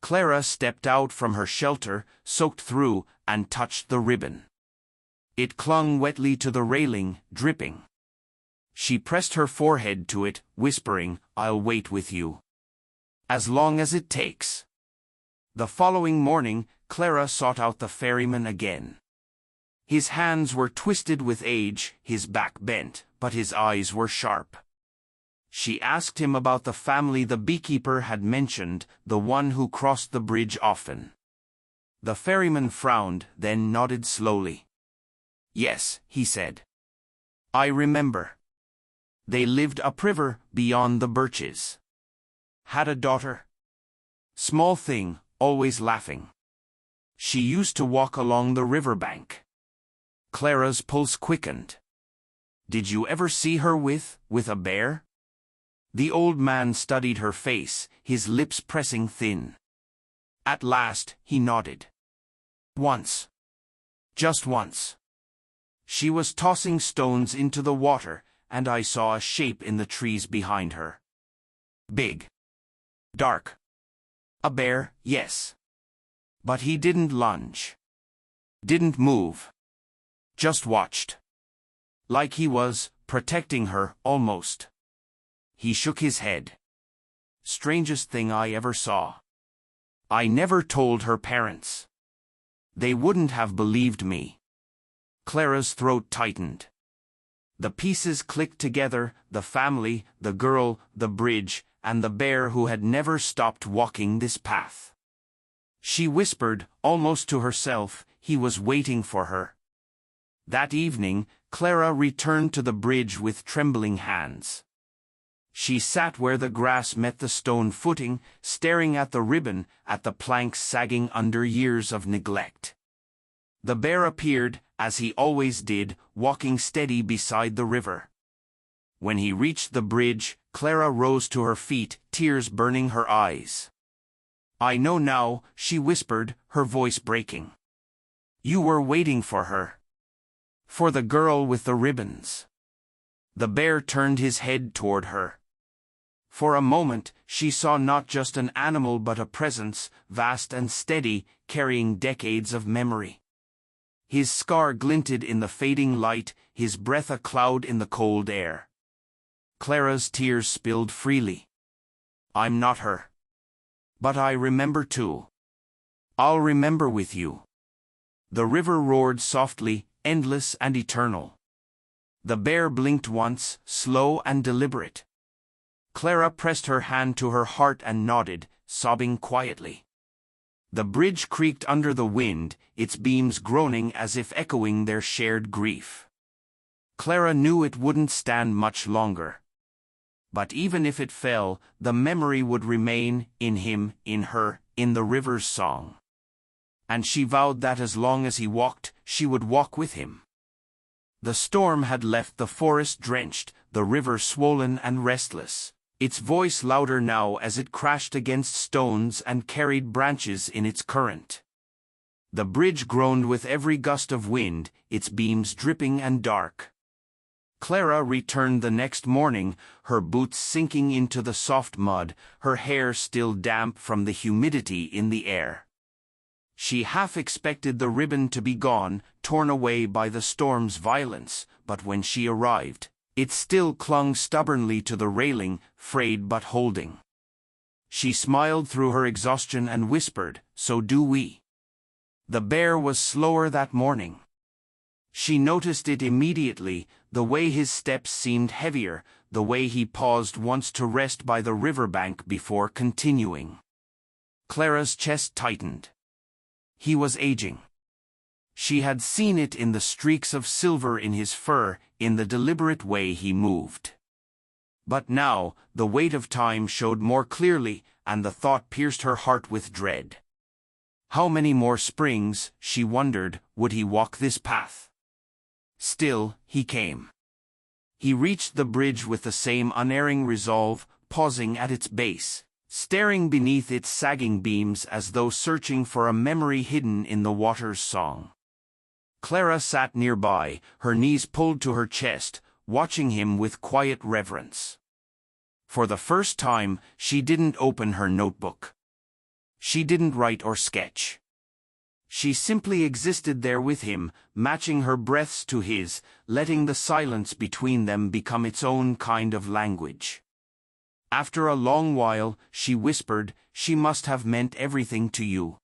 Clara stepped out from her shelter, soaked through, and touched the ribbon. It clung wetly to the railing, dripping. She pressed her forehead to it, whispering, "I'll wait with you. As long as it takes." The following morning, Clara sought out the ferryman again. His hands were twisted with age, his back bent, but his eyes were sharp. She asked him about the family the beekeeper had mentioned, the one who crossed the bridge often. The ferryman frowned, then nodded slowly. "Yes," he said. "I remember. They lived upriver, beyond the birches. Had a daughter. Small thing, always laughing. She used to walk along the riverbank." Clara's pulse quickened. "Did you ever see her with a bear?" The old man studied her face, his lips pressing thin. At last, he nodded. "Once. Just once. She was tossing stones into the water, and I saw a shape in the trees behind her. Big. Dark. A bear, yes. But he didn't lunge. Didn't move. Just watched. Like he was protecting her, almost." He shook his head. "Strangest thing I ever saw. I never told her parents. They wouldn't have believed me." Clara's throat tightened. The pieces clicked together, the family, the girl, the bridge, and the bear who had never stopped walking this path. She whispered, almost to herself, he was waiting for her. That evening, Clara returned to the bridge with trembling hands. She sat where the grass met the stone footing, staring at the ribbon, at the planks sagging under years of neglect. The bear appeared, as he always did, walking steady beside the river. When he reached the bridge, Clara rose to her feet, tears burning her eyes. "I know now," she whispered, her voice breaking. "You were waiting for her. For the girl with the ribbons." The bear turned his head toward her. For a moment, she saw not just an animal but a presence, vast and steady, carrying decades of memory. His scar glinted in the fading light, his breath a cloud in the cold air. Clara's tears spilled freely. "I'm not her. But I remember too. I'll remember with you." The river roared softly, endless and eternal. The bear blinked once, slow and deliberate. Clara pressed her hand to her heart and nodded, sobbing quietly. The bridge creaked under the wind, its beams groaning as if echoing their shared grief. Clara knew it wouldn't stand much longer. But even if it fell, the memory would remain, in him, in her, in the river's song. And she vowed that as long as he walked, she would walk with him. The storm had left the forest drenched, the river swollen and restless, its voice louder now as it crashed against stones and carried branches in its current. The bridge groaned with every gust of wind, its beams dripping and dark. Clara returned the next morning, her boots sinking into the soft mud, her hair still damp from the humidity in the air. She half expected the ribbon to be gone, torn away by the storm's violence, but when she arrived, it still clung stubbornly to the railing, frayed but holding. She smiled through her exhaustion and whispered, "So do we." The bear was slower that morning. She noticed it immediately, the way his steps seemed heavier, the way he paused once to rest by the riverbank before continuing. Clara's chest tightened. He was aging. She had seen it in the streaks of silver in his fur, in the deliberate way he moved. But now, the weight of time showed more clearly, and the thought pierced her heart with dread. How many more springs, she wondered, would he walk this path? Still, he came. He reached the bridge with the same unerring resolve, pausing at its base, staring beneath its sagging beams as though searching for a memory hidden in the water's song. Clara sat nearby, her knees pulled to her chest, watching him with quiet reverence. For the first time, she didn't open her notebook. She didn't write or sketch. She simply existed there with him, matching her breaths to his, letting the silence between them become its own kind of language. After a long while, she whispered, "She must have meant everything to you."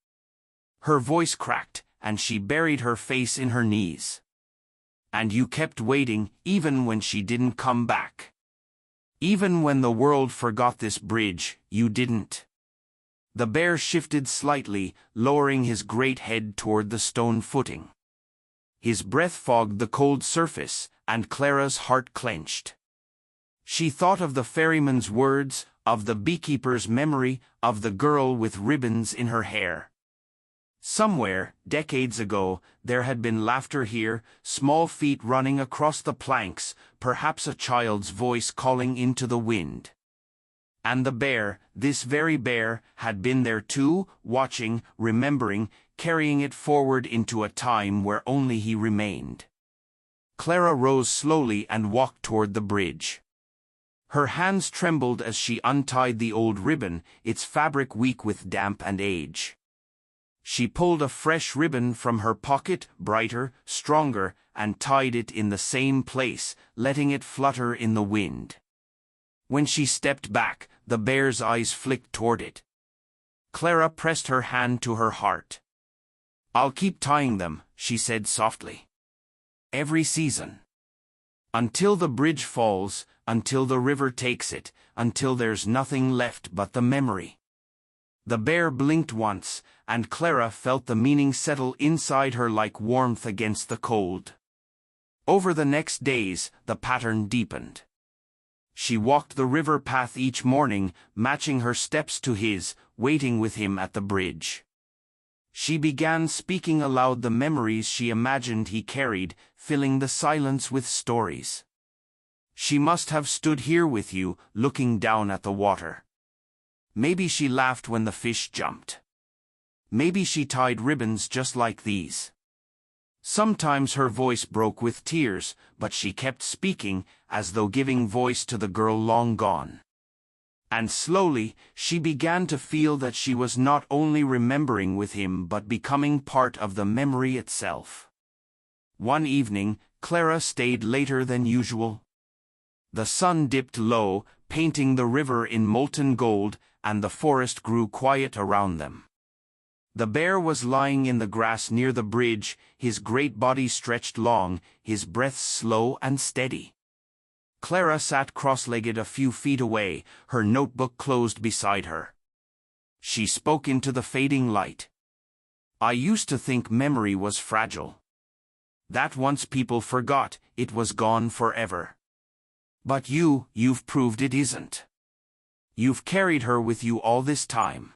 Her voice cracked, and she buried her face in her knees. "And you kept waiting, even when she didn't come back. Even when the world forgot this bridge, you didn't." The bear shifted slightly, lowering his great head toward the stone footing. His breath fogged the cold surface, and Clara's heart clenched. She thought of the ferryman's words, of the beekeeper's memory, of the girl with ribbons in her hair. Somewhere, decades ago, there had been laughter here, small feet running across the planks, perhaps a child's voice calling into the wind. And the bear, this very bear, had been there too, watching, remembering, carrying it forward into a time where only he remained. Clara rose slowly and walked toward the bridge. Her hands trembled as she untied the old ribbon, its fabric weak with damp and age. She pulled a fresh ribbon from her pocket, brighter, stronger, and tied it in the same place, letting it flutter in the wind. When she stepped back, the bear's eyes flicked toward it. Clara pressed her hand to her heart. "I'll keep tying them," she said softly. "Every season. Until the bridge falls, until the river takes it, until there's nothing left but the memory." The bear blinked once, and Clara felt the meaning settle inside her like warmth against the cold. Over the next days, the pattern deepened. She walked the river path each morning, matching her steps to his, waiting with him at the bridge. She began speaking aloud the memories she imagined he carried, filling the silence with stories. "She must have stood here with you, looking down at the water. Maybe she laughed when the fish jumped. Maybe she tied ribbons just like these." Sometimes her voice broke with tears, but she kept speaking, as though giving voice to the girl long gone. And slowly, she began to feel that she was not only remembering with him but becoming part of the memory itself. One evening, Clara stayed later than usual. The sun dipped low, painting the river in molten gold, and the forest grew quiet around them. The bear was lying in the grass near the bridge, his great body stretched long, his breath slow and steady. Clara sat cross-legged a few feet away, her notebook closed beside her. She spoke into the fading light. "I used to think memory was fragile. That once people forgot, it was gone forever. But you've proved it isn't. You've carried her with you all this time.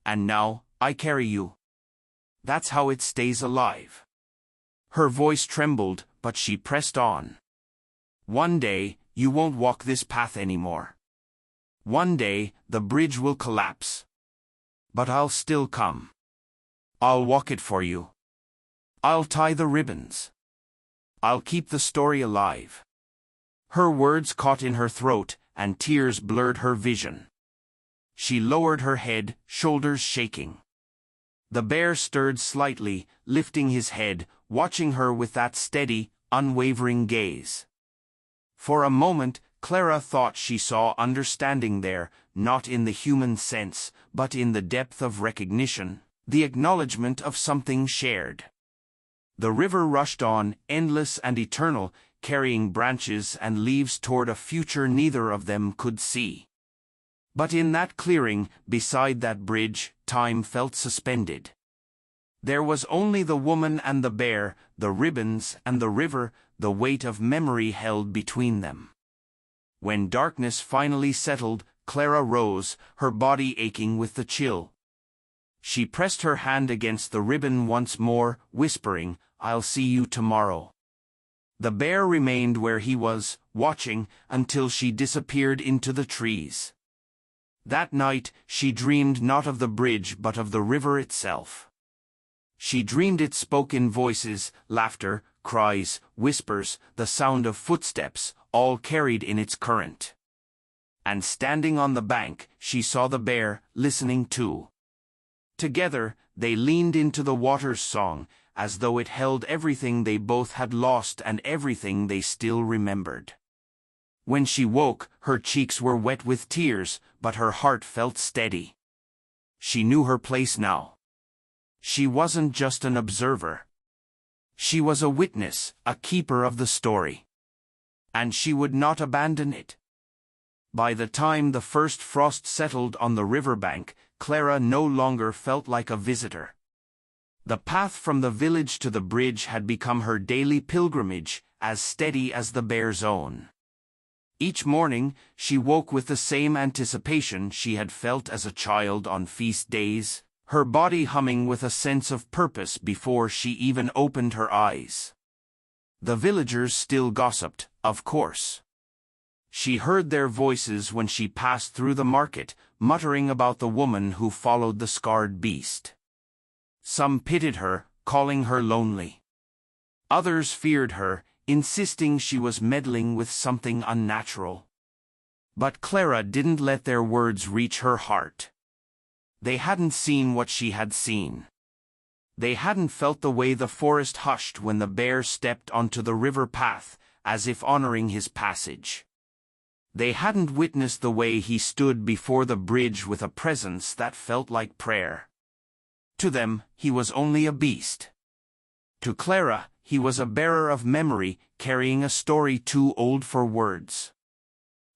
And now, I carry you. That's how it stays alive." Her voice trembled, but she pressed on. "One day, you won't walk this path anymore. One day, the bridge will collapse. But I'll still come. I'll walk it for you. I'll tie the ribbons. I'll keep the story alive." Her words caught in her throat, and tears blurred her vision. She lowered her head, shoulders shaking. The bear stirred slightly, lifting his head, watching her with that steady, unwavering gaze. For a moment, Clara thought she saw understanding there, not in the human sense, but in the depth of recognition, the acknowledgement of something shared. The river rushed on, endless and eternal, carrying branches and leaves toward a future neither of them could see. But in that clearing, beside that bridge, time felt suspended. There was only the woman and the bear, the ribbons and the river, the weight of memory held between them. When darkness finally settled, Clara rose, her body aching with the chill. She pressed her hand against the ribbon once more, whispering, "I'll see you tomorrow." The bear remained where he was, watching, until she disappeared into the trees. That night, she dreamed not of the bridge but of the river itself. She dreamed it spoke in voices, laughter, cries, whispers, the sound of footsteps, all carried in its current. And standing on the bank, she saw the bear, listening too. Together, they leaned into the water's song, as though it held everything they both had lost and everything they still remembered. When she woke, her cheeks were wet with tears, but her heart felt steady. She knew her place now. She wasn't just an observer. She was a witness, a keeper of the story. And she would not abandon it. By the time the first frost settled on the riverbank, Clara no longer felt like a visitor. The path from the village to the bridge had become her daily pilgrimage, as steady as the bear's own. Each morning, she woke with the same anticipation she had felt as a child on feast days, her body humming with a sense of purpose before she even opened her eyes. The villagers still gossiped, of course. She heard their voices when she passed through the market, muttering about the woman who followed the scarred beast. Some pitied her, calling her lonely. Others feared her, insisting she was meddling with something unnatural. But Clara didn't let their words reach her heart. They hadn't seen what she had seen. They hadn't felt the way the forest hushed when the bear stepped onto the river path, as if honoring his passage. They hadn't witnessed the way he stood before the bridge with a presence that felt like prayer. To them, he was only a beast. To Clara, he was a bearer of memory, carrying a story too old for words.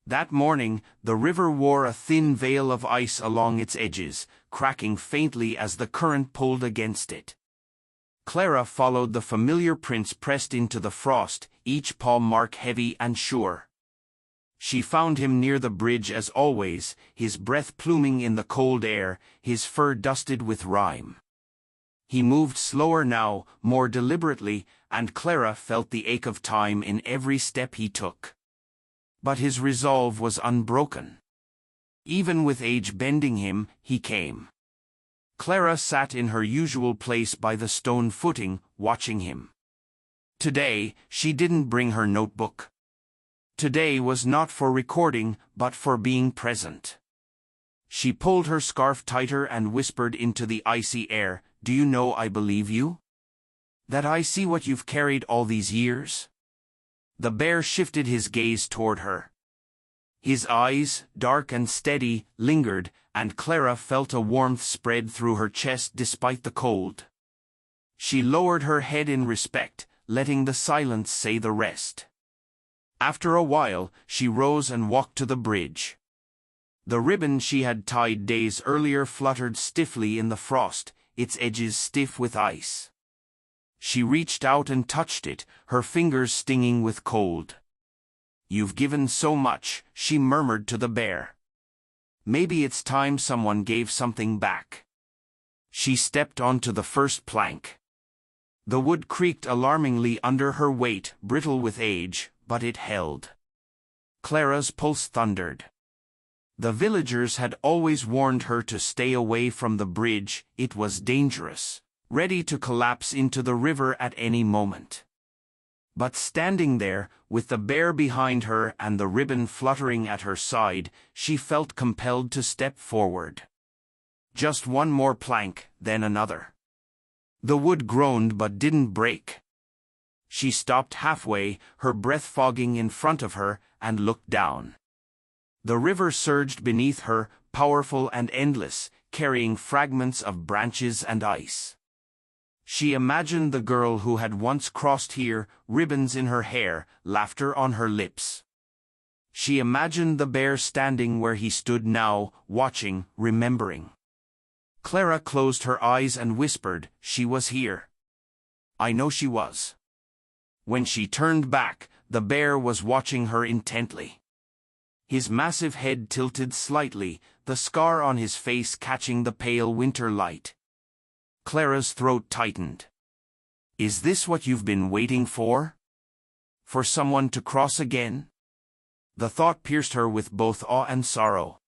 That morning, the river wore a thin veil of ice along its edges, cracking faintly as the current pulled against it. Clara followed the familiar prints pressed into the frost, each paw mark heavy and sure. She found him near the bridge as always, his breath pluming in the cold air, his fur dusted with rime. He moved slower now, more deliberately, and Clara felt the ache of time in every step he took. But his resolve was unbroken. Even with age bending him, he came. Clara sat in her usual place by the stone footing, watching him. Today, she didn't bring her notebook. Today was not for recording, but for being present. She pulled her scarf tighter and whispered into the icy air, "Do you know I believe you? That I see what you've carried all these years?" The bear shifted his gaze toward her. His eyes, dark and steady, lingered, and Clara felt a warmth spread through her chest despite the cold. She lowered her head in respect, letting the silence say the rest. After a while, she rose and walked to the bridge. The ribbon she had tied days earlier fluttered stiffly in the frost, its edges stiff with ice. She reached out and touched it, her fingers stinging with cold. "You've given so much," she murmured to the bear. "Maybe it's time someone gave something back." She stepped onto the first plank. The wood creaked alarmingly under her weight, brittle with age, but it held. Clara's pulse thundered. The villagers had always warned her to stay away from the bridge, it was dangerous, ready to collapse into the river at any moment. But standing there, with the bear behind her and the ribbon fluttering at her side, she felt compelled to step forward. Just one more plank, then another. The wood groaned but didn't break. She stopped halfway, her breath fogging in front of her, and looked down. The river surged beneath her, powerful and endless, carrying fragments of branches and ice. She imagined the girl who had once crossed here, ribbons in her hair, laughter on her lips. She imagined the bear standing where he stood now, watching, remembering. Clara closed her eyes and whispered, "She was here. I know she was." When she turned back, the bear was watching her intently. His massive head tilted slightly, the scar on his face catching the pale winter light. Clara's throat tightened. "Is this what you've been waiting for? For someone to cross again?" The thought pierced her with both awe and sorrow.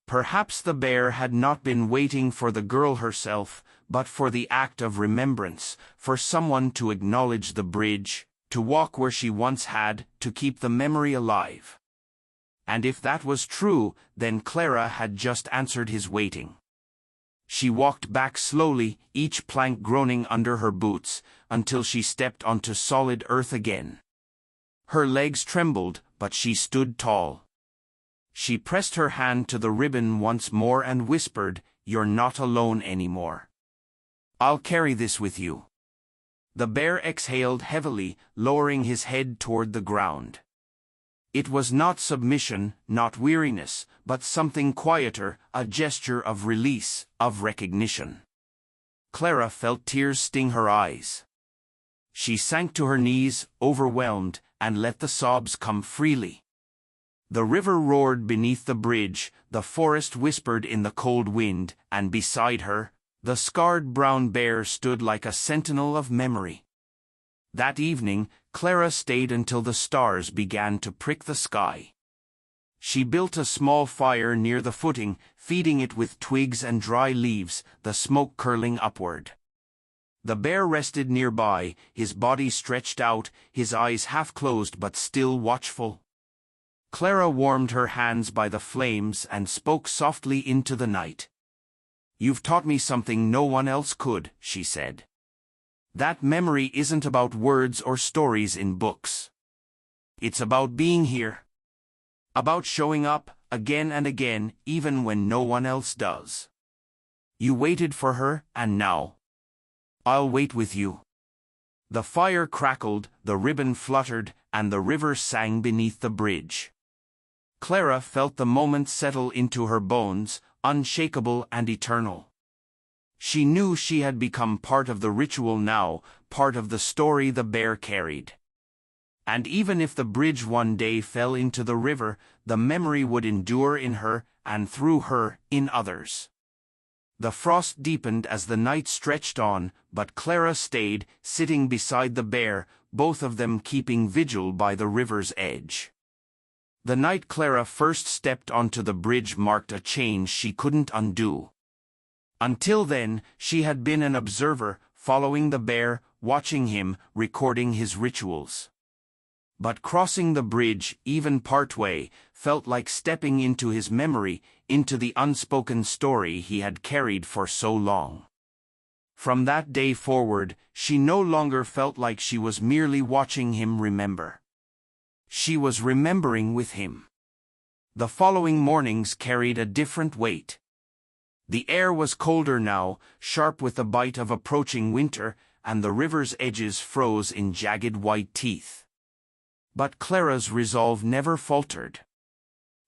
Perhaps the bear had not been waiting for the girl herself, but for the act of remembrance, for someone to acknowledge the bridge, to walk where she once had, to keep the memory alive. And if that was true, then Clara had just answered his waiting. She walked back slowly, each plank groaning under her boots, until she stepped onto solid earth again. Her legs trembled, but she stood tall. She pressed her hand to the ribbon once more and whispered, "You're not alone anymore. I'll carry this with you." The bear exhaled heavily, lowering his head toward the ground. It was not submission, not weariness, but something quieter, a gesture of release, of recognition. Clara felt tears sting her eyes. She sank to her knees, overwhelmed, and let the sobs come freely. The river roared beneath the bridge, the forest whispered in the cold wind, and beside her, the scarred brown bear stood like a sentinel of memory. That evening, Clara stayed until the stars began to prick the sky. She built a small fire near the footing, feeding it with twigs and dry leaves, the smoke curling upward. The bear rested nearby, his body stretched out, his eyes half closed but still watchful. Clara warmed her hands by the flames and spoke softly into the night. "You've taught me something no one else could," she said. "That memory isn't about words or stories in books. It's about being here. About showing up, again and again, even when no one else does. You waited for her, and now I'll wait with you." The fire crackled, the ribbon fluttered, and the river sang beneath the bridge. Clara felt the moment settle into her bones, unshakable and eternal. She knew she had become part of the ritual now, part of the story the bear carried. And even if the bridge one day fell into the river, the memory would endure in her, and through her, in others. The frost deepened as the night stretched on, but Clara stayed, sitting beside the bear, both of them keeping vigil by the river's edge. The night Clara first stepped onto the bridge marked a change she couldn't undo. Until then, she had been an observer, following the bear, watching him, recording his rituals. But crossing the bridge, even partway, felt like stepping into his memory, into the unspoken story he had carried for so long. From that day forward, she no longer felt like she was merely watching him remember. She was remembering with him. The following mornings carried a different weight. The air was colder now, sharp with the bite of approaching winter, and the river's edges froze in jagged white teeth. But Clara's resolve never faltered.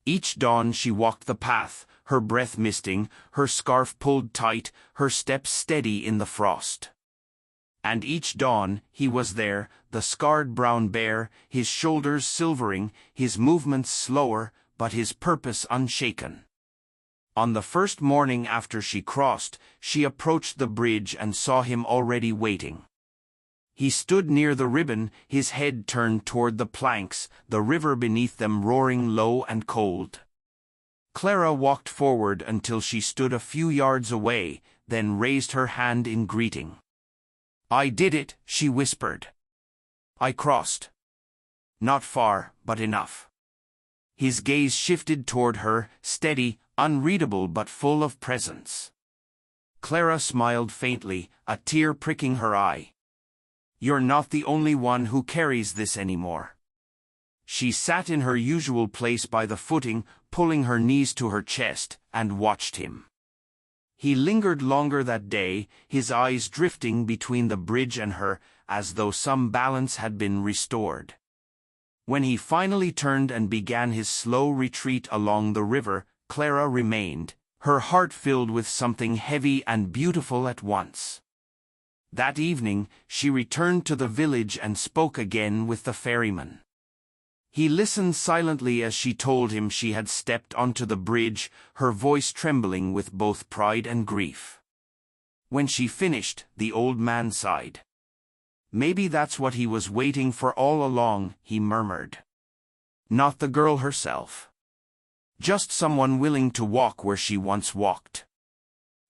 Each dawn she walked the path, her breath misting, her scarf pulled tight, her steps steady in the frost. And each dawn, he was there, the scarred brown bear, his shoulders silvering, his movements slower, but his purpose unshaken. On the first morning after she crossed, she approached the bridge and saw him already waiting. He stood near the ribbon, his head turned toward the planks, the river beneath them roaring low and cold. Clara walked forward until she stood a few yards away, then raised her hand in greeting. "I did it," she whispered. "I crossed. Not far, but enough." His gaze shifted toward her, steady, unreadable but full of presence. Clara smiled faintly, a tear pricking her eye. "You're not the only one who carries this anymore." She sat in her usual place by the footing, pulling her knees to her chest, and watched him. He lingered longer that day, his eyes drifting between the bridge and her, as though some balance had been restored. When he finally turned and began his slow retreat along the river, Clara remained, her heart filled with something heavy and beautiful at once. That evening, she returned to the village and spoke again with the ferryman. He listened silently as she told him she had stepped onto the bridge, her voice trembling with both pride and grief. When she finished, the old man sighed. Maybe that's what he was waiting for all along, he murmured. Not the girl herself. Just someone willing to walk where she once walked.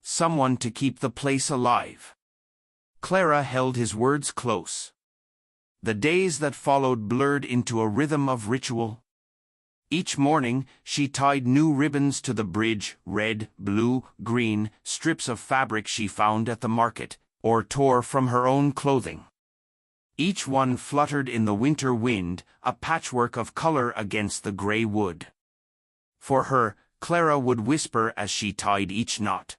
Someone to keep the place alive. Clara held his words close. The days that followed blurred into a rhythm of ritual. Each morning, she tied new ribbons to the bridge, red, blue, green, strips of fabric she found at the market, or tore from her own clothing. Each one fluttered in the winter wind, a patchwork of color against the gray wood. For her, Clara would whisper as she tied each knot.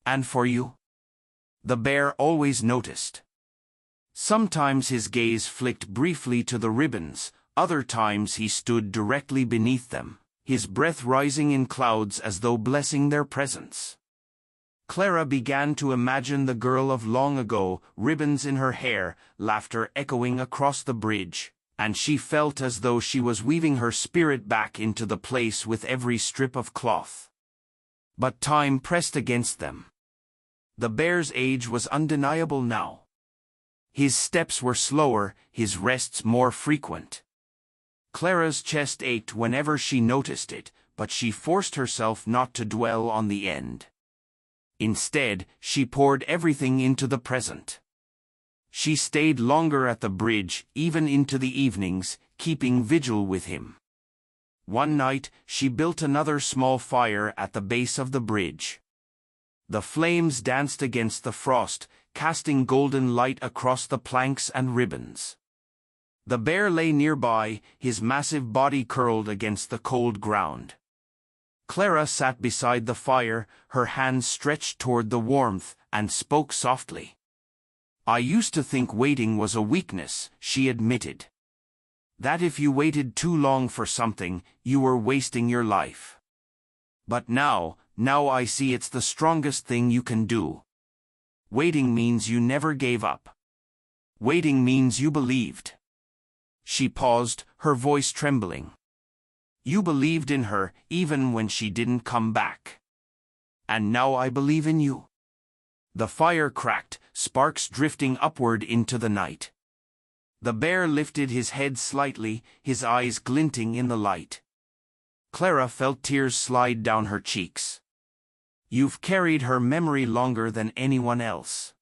And for you? The bear always noticed. Sometimes his gaze flicked briefly to the ribbons, other times he stood directly beneath them, his breath rising in clouds as though blessing their presence. Clara began to imagine the girl of long ago, ribbons in her hair, laughter echoing across the bridge, and she felt as though she was weaving her spirit back into the place with every strip of cloth. But time pressed against them. The bear's age was undeniable now. His steps were slower, his rests more frequent. Clara's chest ached whenever she noticed it, but she forced herself not to dwell on the end. Instead, she poured everything into the present. She stayed longer at the bridge, even into the evenings, keeping vigil with him. One night, she built another small fire at the base of the bridge. The flames danced against the frost, casting golden light across the planks and ribbons. The bear lay nearby, his massive body curled against the cold ground. Clara sat beside the fire, her hands stretched toward the warmth, and spoke softly. I used to think waiting was a weakness, she admitted. That if you waited too long for something, you were wasting your life. But now I see it's the strongest thing you can do. Waiting means you never gave up. Waiting means you believed. She paused, her voice trembling. You believed in her, even when she didn't come back. And now I believe in you. The fire cracked, sparks drifting upward into the night. The bear lifted his head slightly, his eyes glinting in the light. Clara felt tears slide down her cheeks. You've carried her memory longer than anyone else.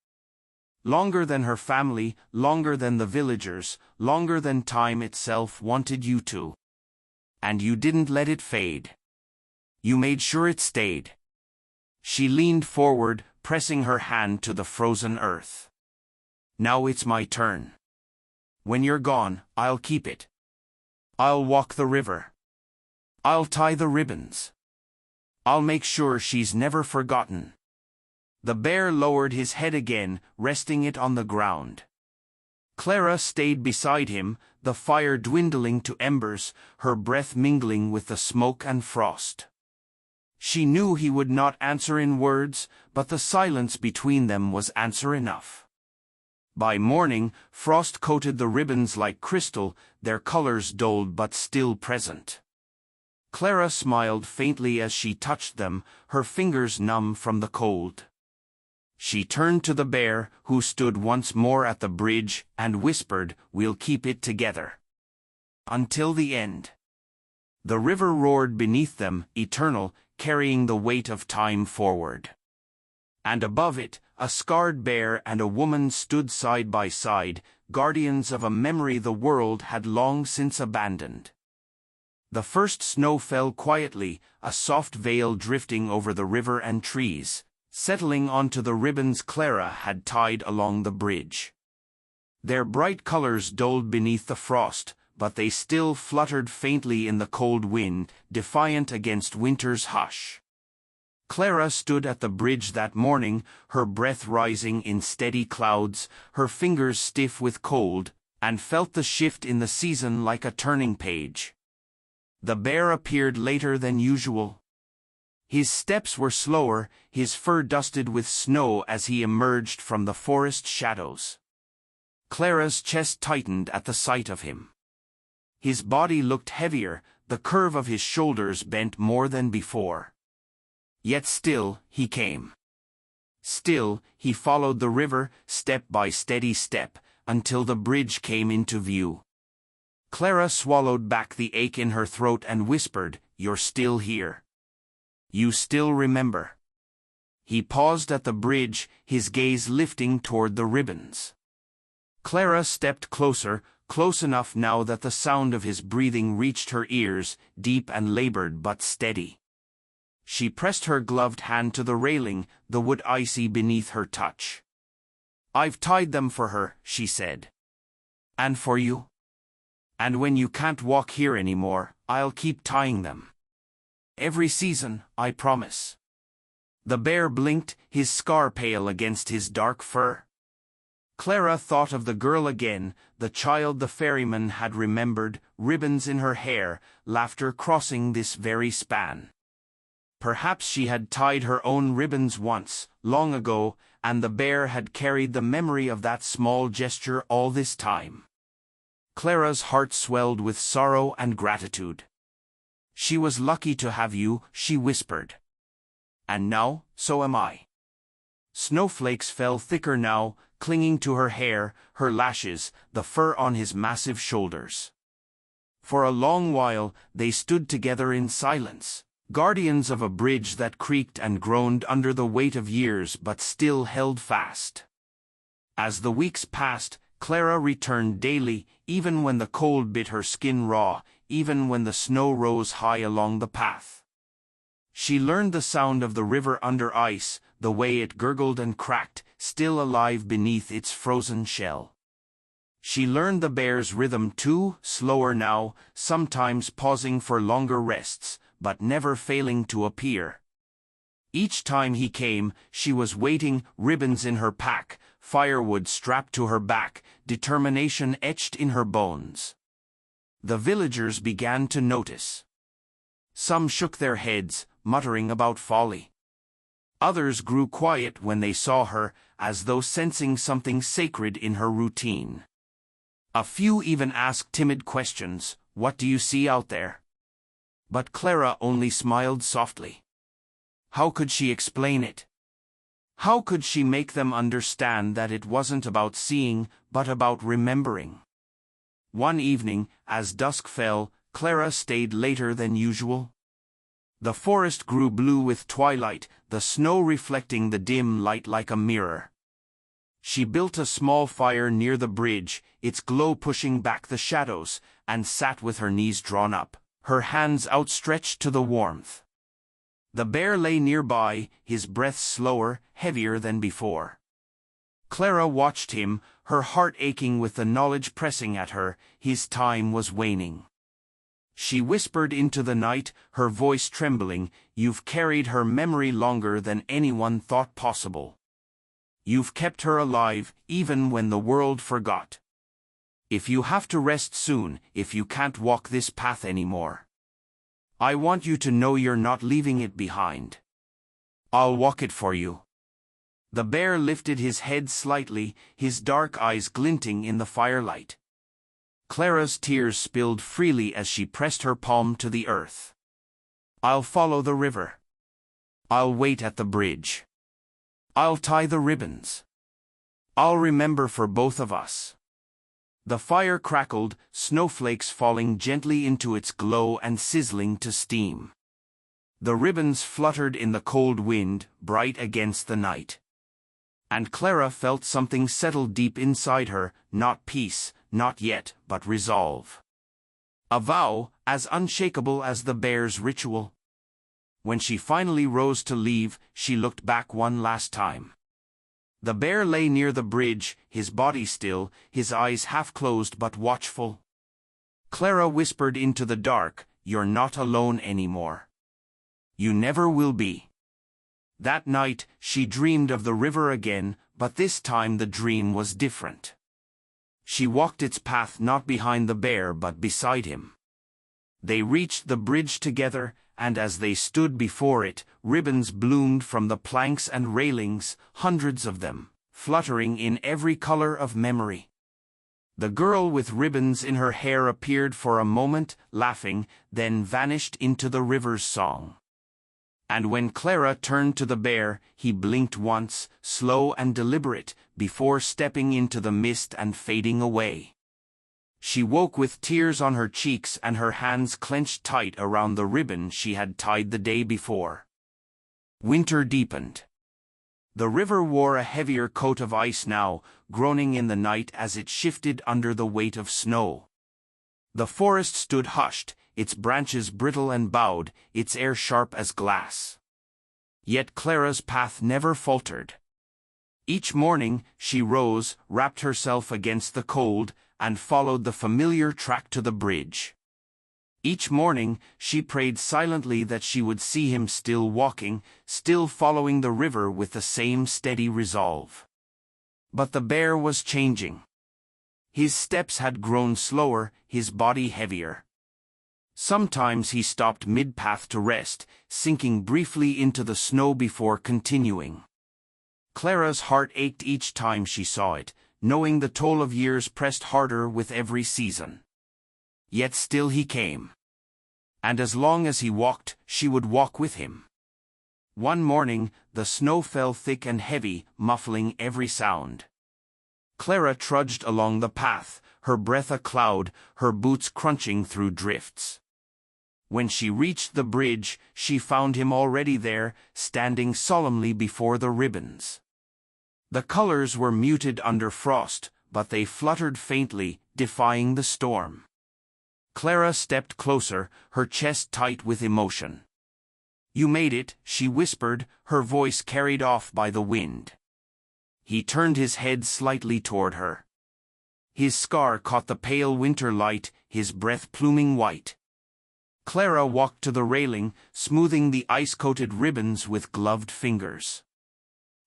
Longer than her family, longer than the villagers, longer than time itself wanted you to. And you didn't let it fade. You made sure it stayed. She leaned forward, pressing her hand to the frozen earth. Now it's my turn. When you're gone, I'll keep it. I'll walk the river. I'll tie the ribbons. I'll make sure she's never forgotten. The bear lowered his head again, resting it on the ground. Clara stayed beside him, the fire dwindling to embers, her breath mingling with the smoke and frost. She knew he would not answer in words, but the silence between them was answer enough. By morning, frost coated the ribbons like crystal, their colors dulled but still present. Clara smiled faintly as she touched them, her fingers numb from the cold. She turned to the bear, who stood once more at the bridge, and whispered, "We'll keep it together. Until the end." The river roared beneath them, eternal, carrying the weight of time forward. And above it, a scarred bear and a woman stood side by side, guardians of a memory the world had long since abandoned. The first snow fell quietly, a soft veil drifting over the river and trees, settling onto the ribbons Clara had tied along the bridge. Their bright colors dulled beneath the frost, but they still fluttered faintly in the cold wind, defiant against winter's hush. Clara stood at the bridge that morning, her breath rising in steady clouds, her fingers stiff with cold, and felt the shift in the season like a turning page. The bear appeared later than usual. His steps were slower, his fur dusted with snow as he emerged from the forest shadows. Clara's chest tightened at the sight of him. His body looked heavier, the curve of his shoulders bent more than before. Yet still, he came. Still, he followed the river, step by steady step, until the bridge came into view. Clara swallowed back the ache in her throat and whispered, "You're still here. You still remember." He paused at the bridge, his gaze lifting toward the ribbons. Clara stepped closer, close enough now that the sound of his breathing reached her ears, deep and labored but steady. She pressed her gloved hand to the railing, the wood icy beneath her touch. "I've tied them for her," she said. "And for you? And when you can't walk here anymore, I'll keep tying them. Every season, I promise." The bear blinked, his scar pale against his dark fur. Clara thought of the girl again, the child the ferryman had remembered, ribbons in her hair, laughter crossing this very span. Perhaps she had tied her own ribbons once, long ago, and the bear had carried the memory of that small gesture all this time. Clara's heart swelled with sorrow and gratitude. "She was lucky to have you," she whispered. "And now, so am I." Snowflakes fell thicker now, clinging to her hair, her lashes, the fur on his massive shoulders. For a long while, they stood together in silence, guardians of a bridge that creaked and groaned under the weight of years but still held fast. As the weeks passed, Clara returned daily, even when the cold bit her skin raw, even when the snow rose high along the path. She learned the sound of the river under ice, the way it gurgled and cracked, still alive beneath its frozen shell. She learned the bear's rhythm too, slower now, sometimes pausing for longer rests, but never failing to appear. Each time he came, she was waiting, ribbons in her pack, firewood strapped to her back, determination etched in her bones. The villagers began to notice. Some shook their heads, muttering about folly. Others grew quiet when they saw her, as though sensing something sacred in her routine. A few even asked timid questions, "What do you see out there?" But Clara only smiled softly. How could she explain it? How could she make them understand that it wasn't about seeing, but about remembering? One evening, as dusk fell, Clara stayed later than usual. The forest grew blue with twilight, the snow reflecting the dim light like a mirror. She built a small fire near the bridge, its glow pushing back the shadows, and sat with her knees drawn up, her hands outstretched to the warmth. The bear lay nearby, his breath slower, heavier than before. Clara watched him, her heart aching with the knowledge pressing at her, his time was waning. She whispered into the night, her voice trembling, "You've carried her memory longer than anyone thought possible. You've kept her alive, even when the world forgot. If you have to rest soon, if you can't walk this path anymore, I want you to know you're not leaving it behind. I'll walk it for you." The bear lifted his head slightly, his dark eyes glinting in the firelight. Clara's tears spilled freely as she pressed her palm to the earth. "I'll follow the river. I'll wait at the bridge. I'll tie the ribbons. I'll remember for both of us." The fire crackled, snowflakes falling gently into its glow and sizzling to steam. The ribbons fluttered in the cold wind, bright against the night. And Clara felt something settle deep inside her, not peace, not yet, but resolve. A vow, as unshakable as the bear's ritual. When she finally rose to leave, she looked back one last time. The bear lay near the bridge, his body still, his eyes half closed but watchful. Clara whispered into the dark, "You're not alone anymore. You never will be." That night, she dreamed of the river again, but this time the dream was different. She walked its path not behind the bear but beside him. They reached the bridge together, and as they stood before it, ribbons bloomed from the planks and railings, hundreds of them, fluttering in every color of memory. The girl with ribbons in her hair appeared for a moment, laughing, then vanished into the river's song. And when Clara turned to the bear, he blinked once, slow and deliberate, before stepping into the mist and fading away. She woke with tears on her cheeks and her hands clenched tight around the ribbon she had tied the day before. Winter deepened. The river wore a heavier coat of ice now, groaning in the night as it shifted under the weight of snow. The forest stood hushed, its branches brittle and bowed, its air sharp as glass. Yet Clara's path never faltered. Each morning, she rose, wrapped herself against the cold, and followed the familiar track to the bridge. Each morning, she prayed silently that she would see him still walking, still following the river with the same steady resolve. But the bear was changing. His steps had grown slower, his body heavier. Sometimes he stopped mid-path to rest, sinking briefly into the snow before continuing. Clara's heart ached each time she saw it, knowing the toll of years pressed harder with every season. Yet still he came. And as long as he walked, she would walk with him. One morning, the snow fell thick and heavy, muffling every sound. Clara trudged along the path, her breath a cloud, her boots crunching through drifts. When she reached the bridge, she found him already there, standing solemnly before the ribbons. The colors were muted under frost, but they fluttered faintly, defying the storm. Clara stepped closer, her chest tight with emotion. "You made it," she whispered, her voice carried off by the wind. He turned his head slightly toward her. His scar caught the pale winter light, his breath pluming white. Clara walked to the railing, smoothing the ice-coated ribbons with gloved fingers.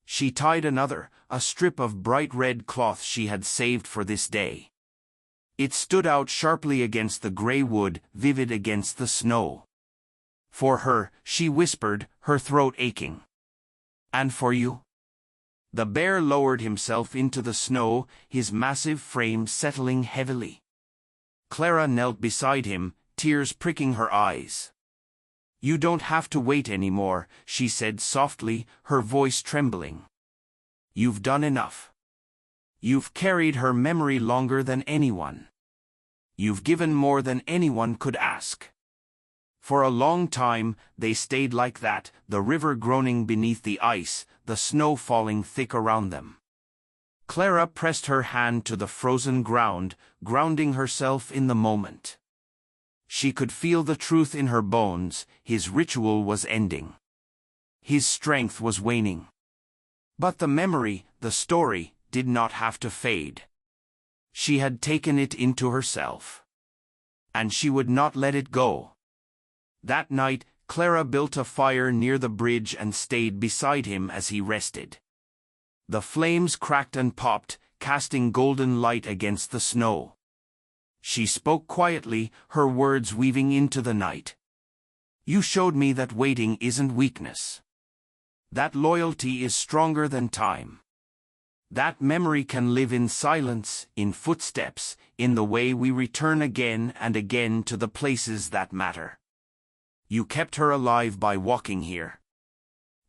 She tied another, a strip of bright red cloth she had saved for this day. It stood out sharply against the gray wood, vivid against the snow. "For her," she whispered, her throat aching. "And for you?" The bear lowered himself into the snow, his massive frame settling heavily. Clara knelt beside him, tears pricking her eyes. "You don't have to wait anymore," she said softly, her voice trembling. "You've done enough. You've carried her memory longer than anyone. You've given more than anyone could ask." For a long time, they stayed like that, the river groaning beneath the ice, the snow falling thick around them. Clara pressed her hand to the frozen ground, grounding herself in the moment. She could feel the truth in her bones, his ritual was ending. His strength was waning. But the memory, the story, did not have to fade. She had taken it into herself. And she would not let it go. That night, Clara built a fire near the bridge and stayed beside him as he rested. The flames cracked and popped, casting golden light against the snow. She spoke quietly, her words weaving into the night. "You showed me that waiting isn't weakness. That loyalty is stronger than time. That memory can live in silence, in footsteps, in the way we return again and again to the places that matter. You kept her alive by walking here.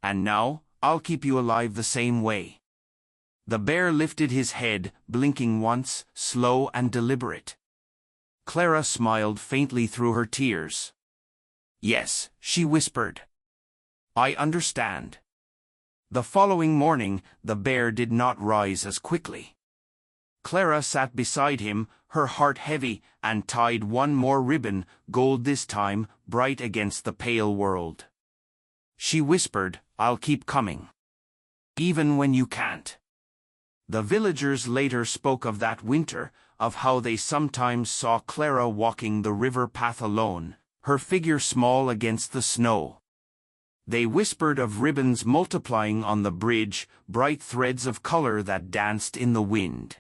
And now, I'll keep you alive the same way." The bear lifted his head, blinking once, slow and deliberate. Clara smiled faintly through her tears. "Yes," she whispered. "I understand." The following morning, the bear did not rise as quickly. Clara sat beside him, her heart heavy, and tied one more ribbon, gold this time, bright against the pale world. She whispered, "I'll keep coming. Even when you can't." The villagers later spoke of that winter, of how they sometimes saw Clara walking the river path alone, her figure small against the snow. They whispered of ribbons multiplying on the bridge, bright threads of color that danced in the wind.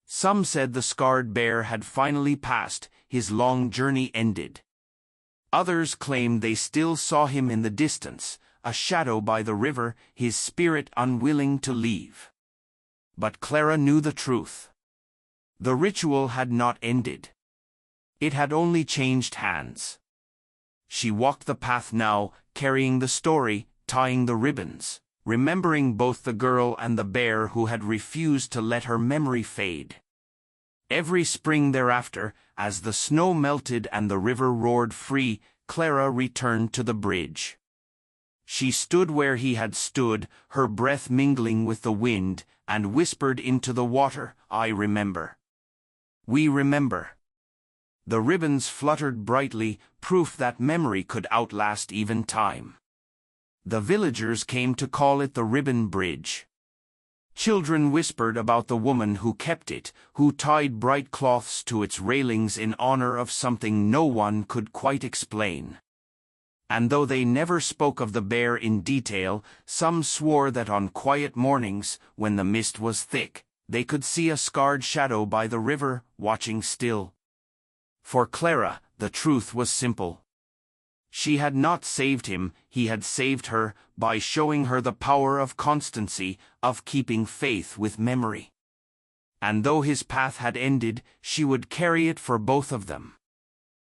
Some said the scarred bear had finally passed, his long journey ended. Others claimed they still saw him in the distance, a shadow by the river, his spirit unwilling to leave. But Clara knew the truth. The ritual had not ended. It had only changed hands. She walked the path now, carrying the story, tying the ribbons, remembering both the girl and the bear who had refused to let her memory fade. Every spring thereafter, as the snow melted and the river roared free, Clara returned to the bridge. She stood where he had stood, her breath mingling with the wind, and whispered into the water, "I remember. We remember." The ribbons fluttered brightly, proof that memory could outlast even time. The villagers came to call it the Ribbon Bridge. Children whispered about the woman who kept it, who tied bright cloths to its railings in honor of something no one could quite explain. And though they never spoke of the bear in detail, some swore that on quiet mornings, when the mist was thick, they could see a scarred shadow by the river, watching still. For Clara, the truth was simple. She had not saved him, he had saved her, by showing her the power of constancy, of keeping faith with memory. And though his path had ended, she would carry it for both of them.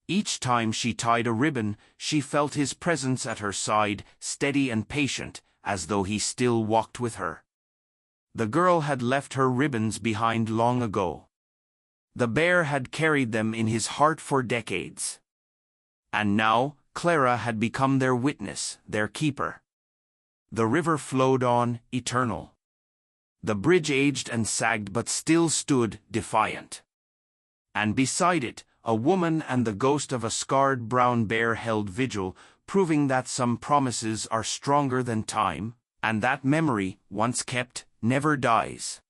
Each time she tied a ribbon, she felt his presence at her side, steady and patient, as though he still walked with her. The girl had left her ribbons behind long ago. The bear had carried them in his heart for decades. And now, Clara had become their witness, their keeper. The river flowed on, eternal. The bridge aged and sagged but still stood, defiant. And beside it, a woman and the ghost of a scarred brown bear held vigil, proving that some promises are stronger than time, and that memory, once kept, never dies.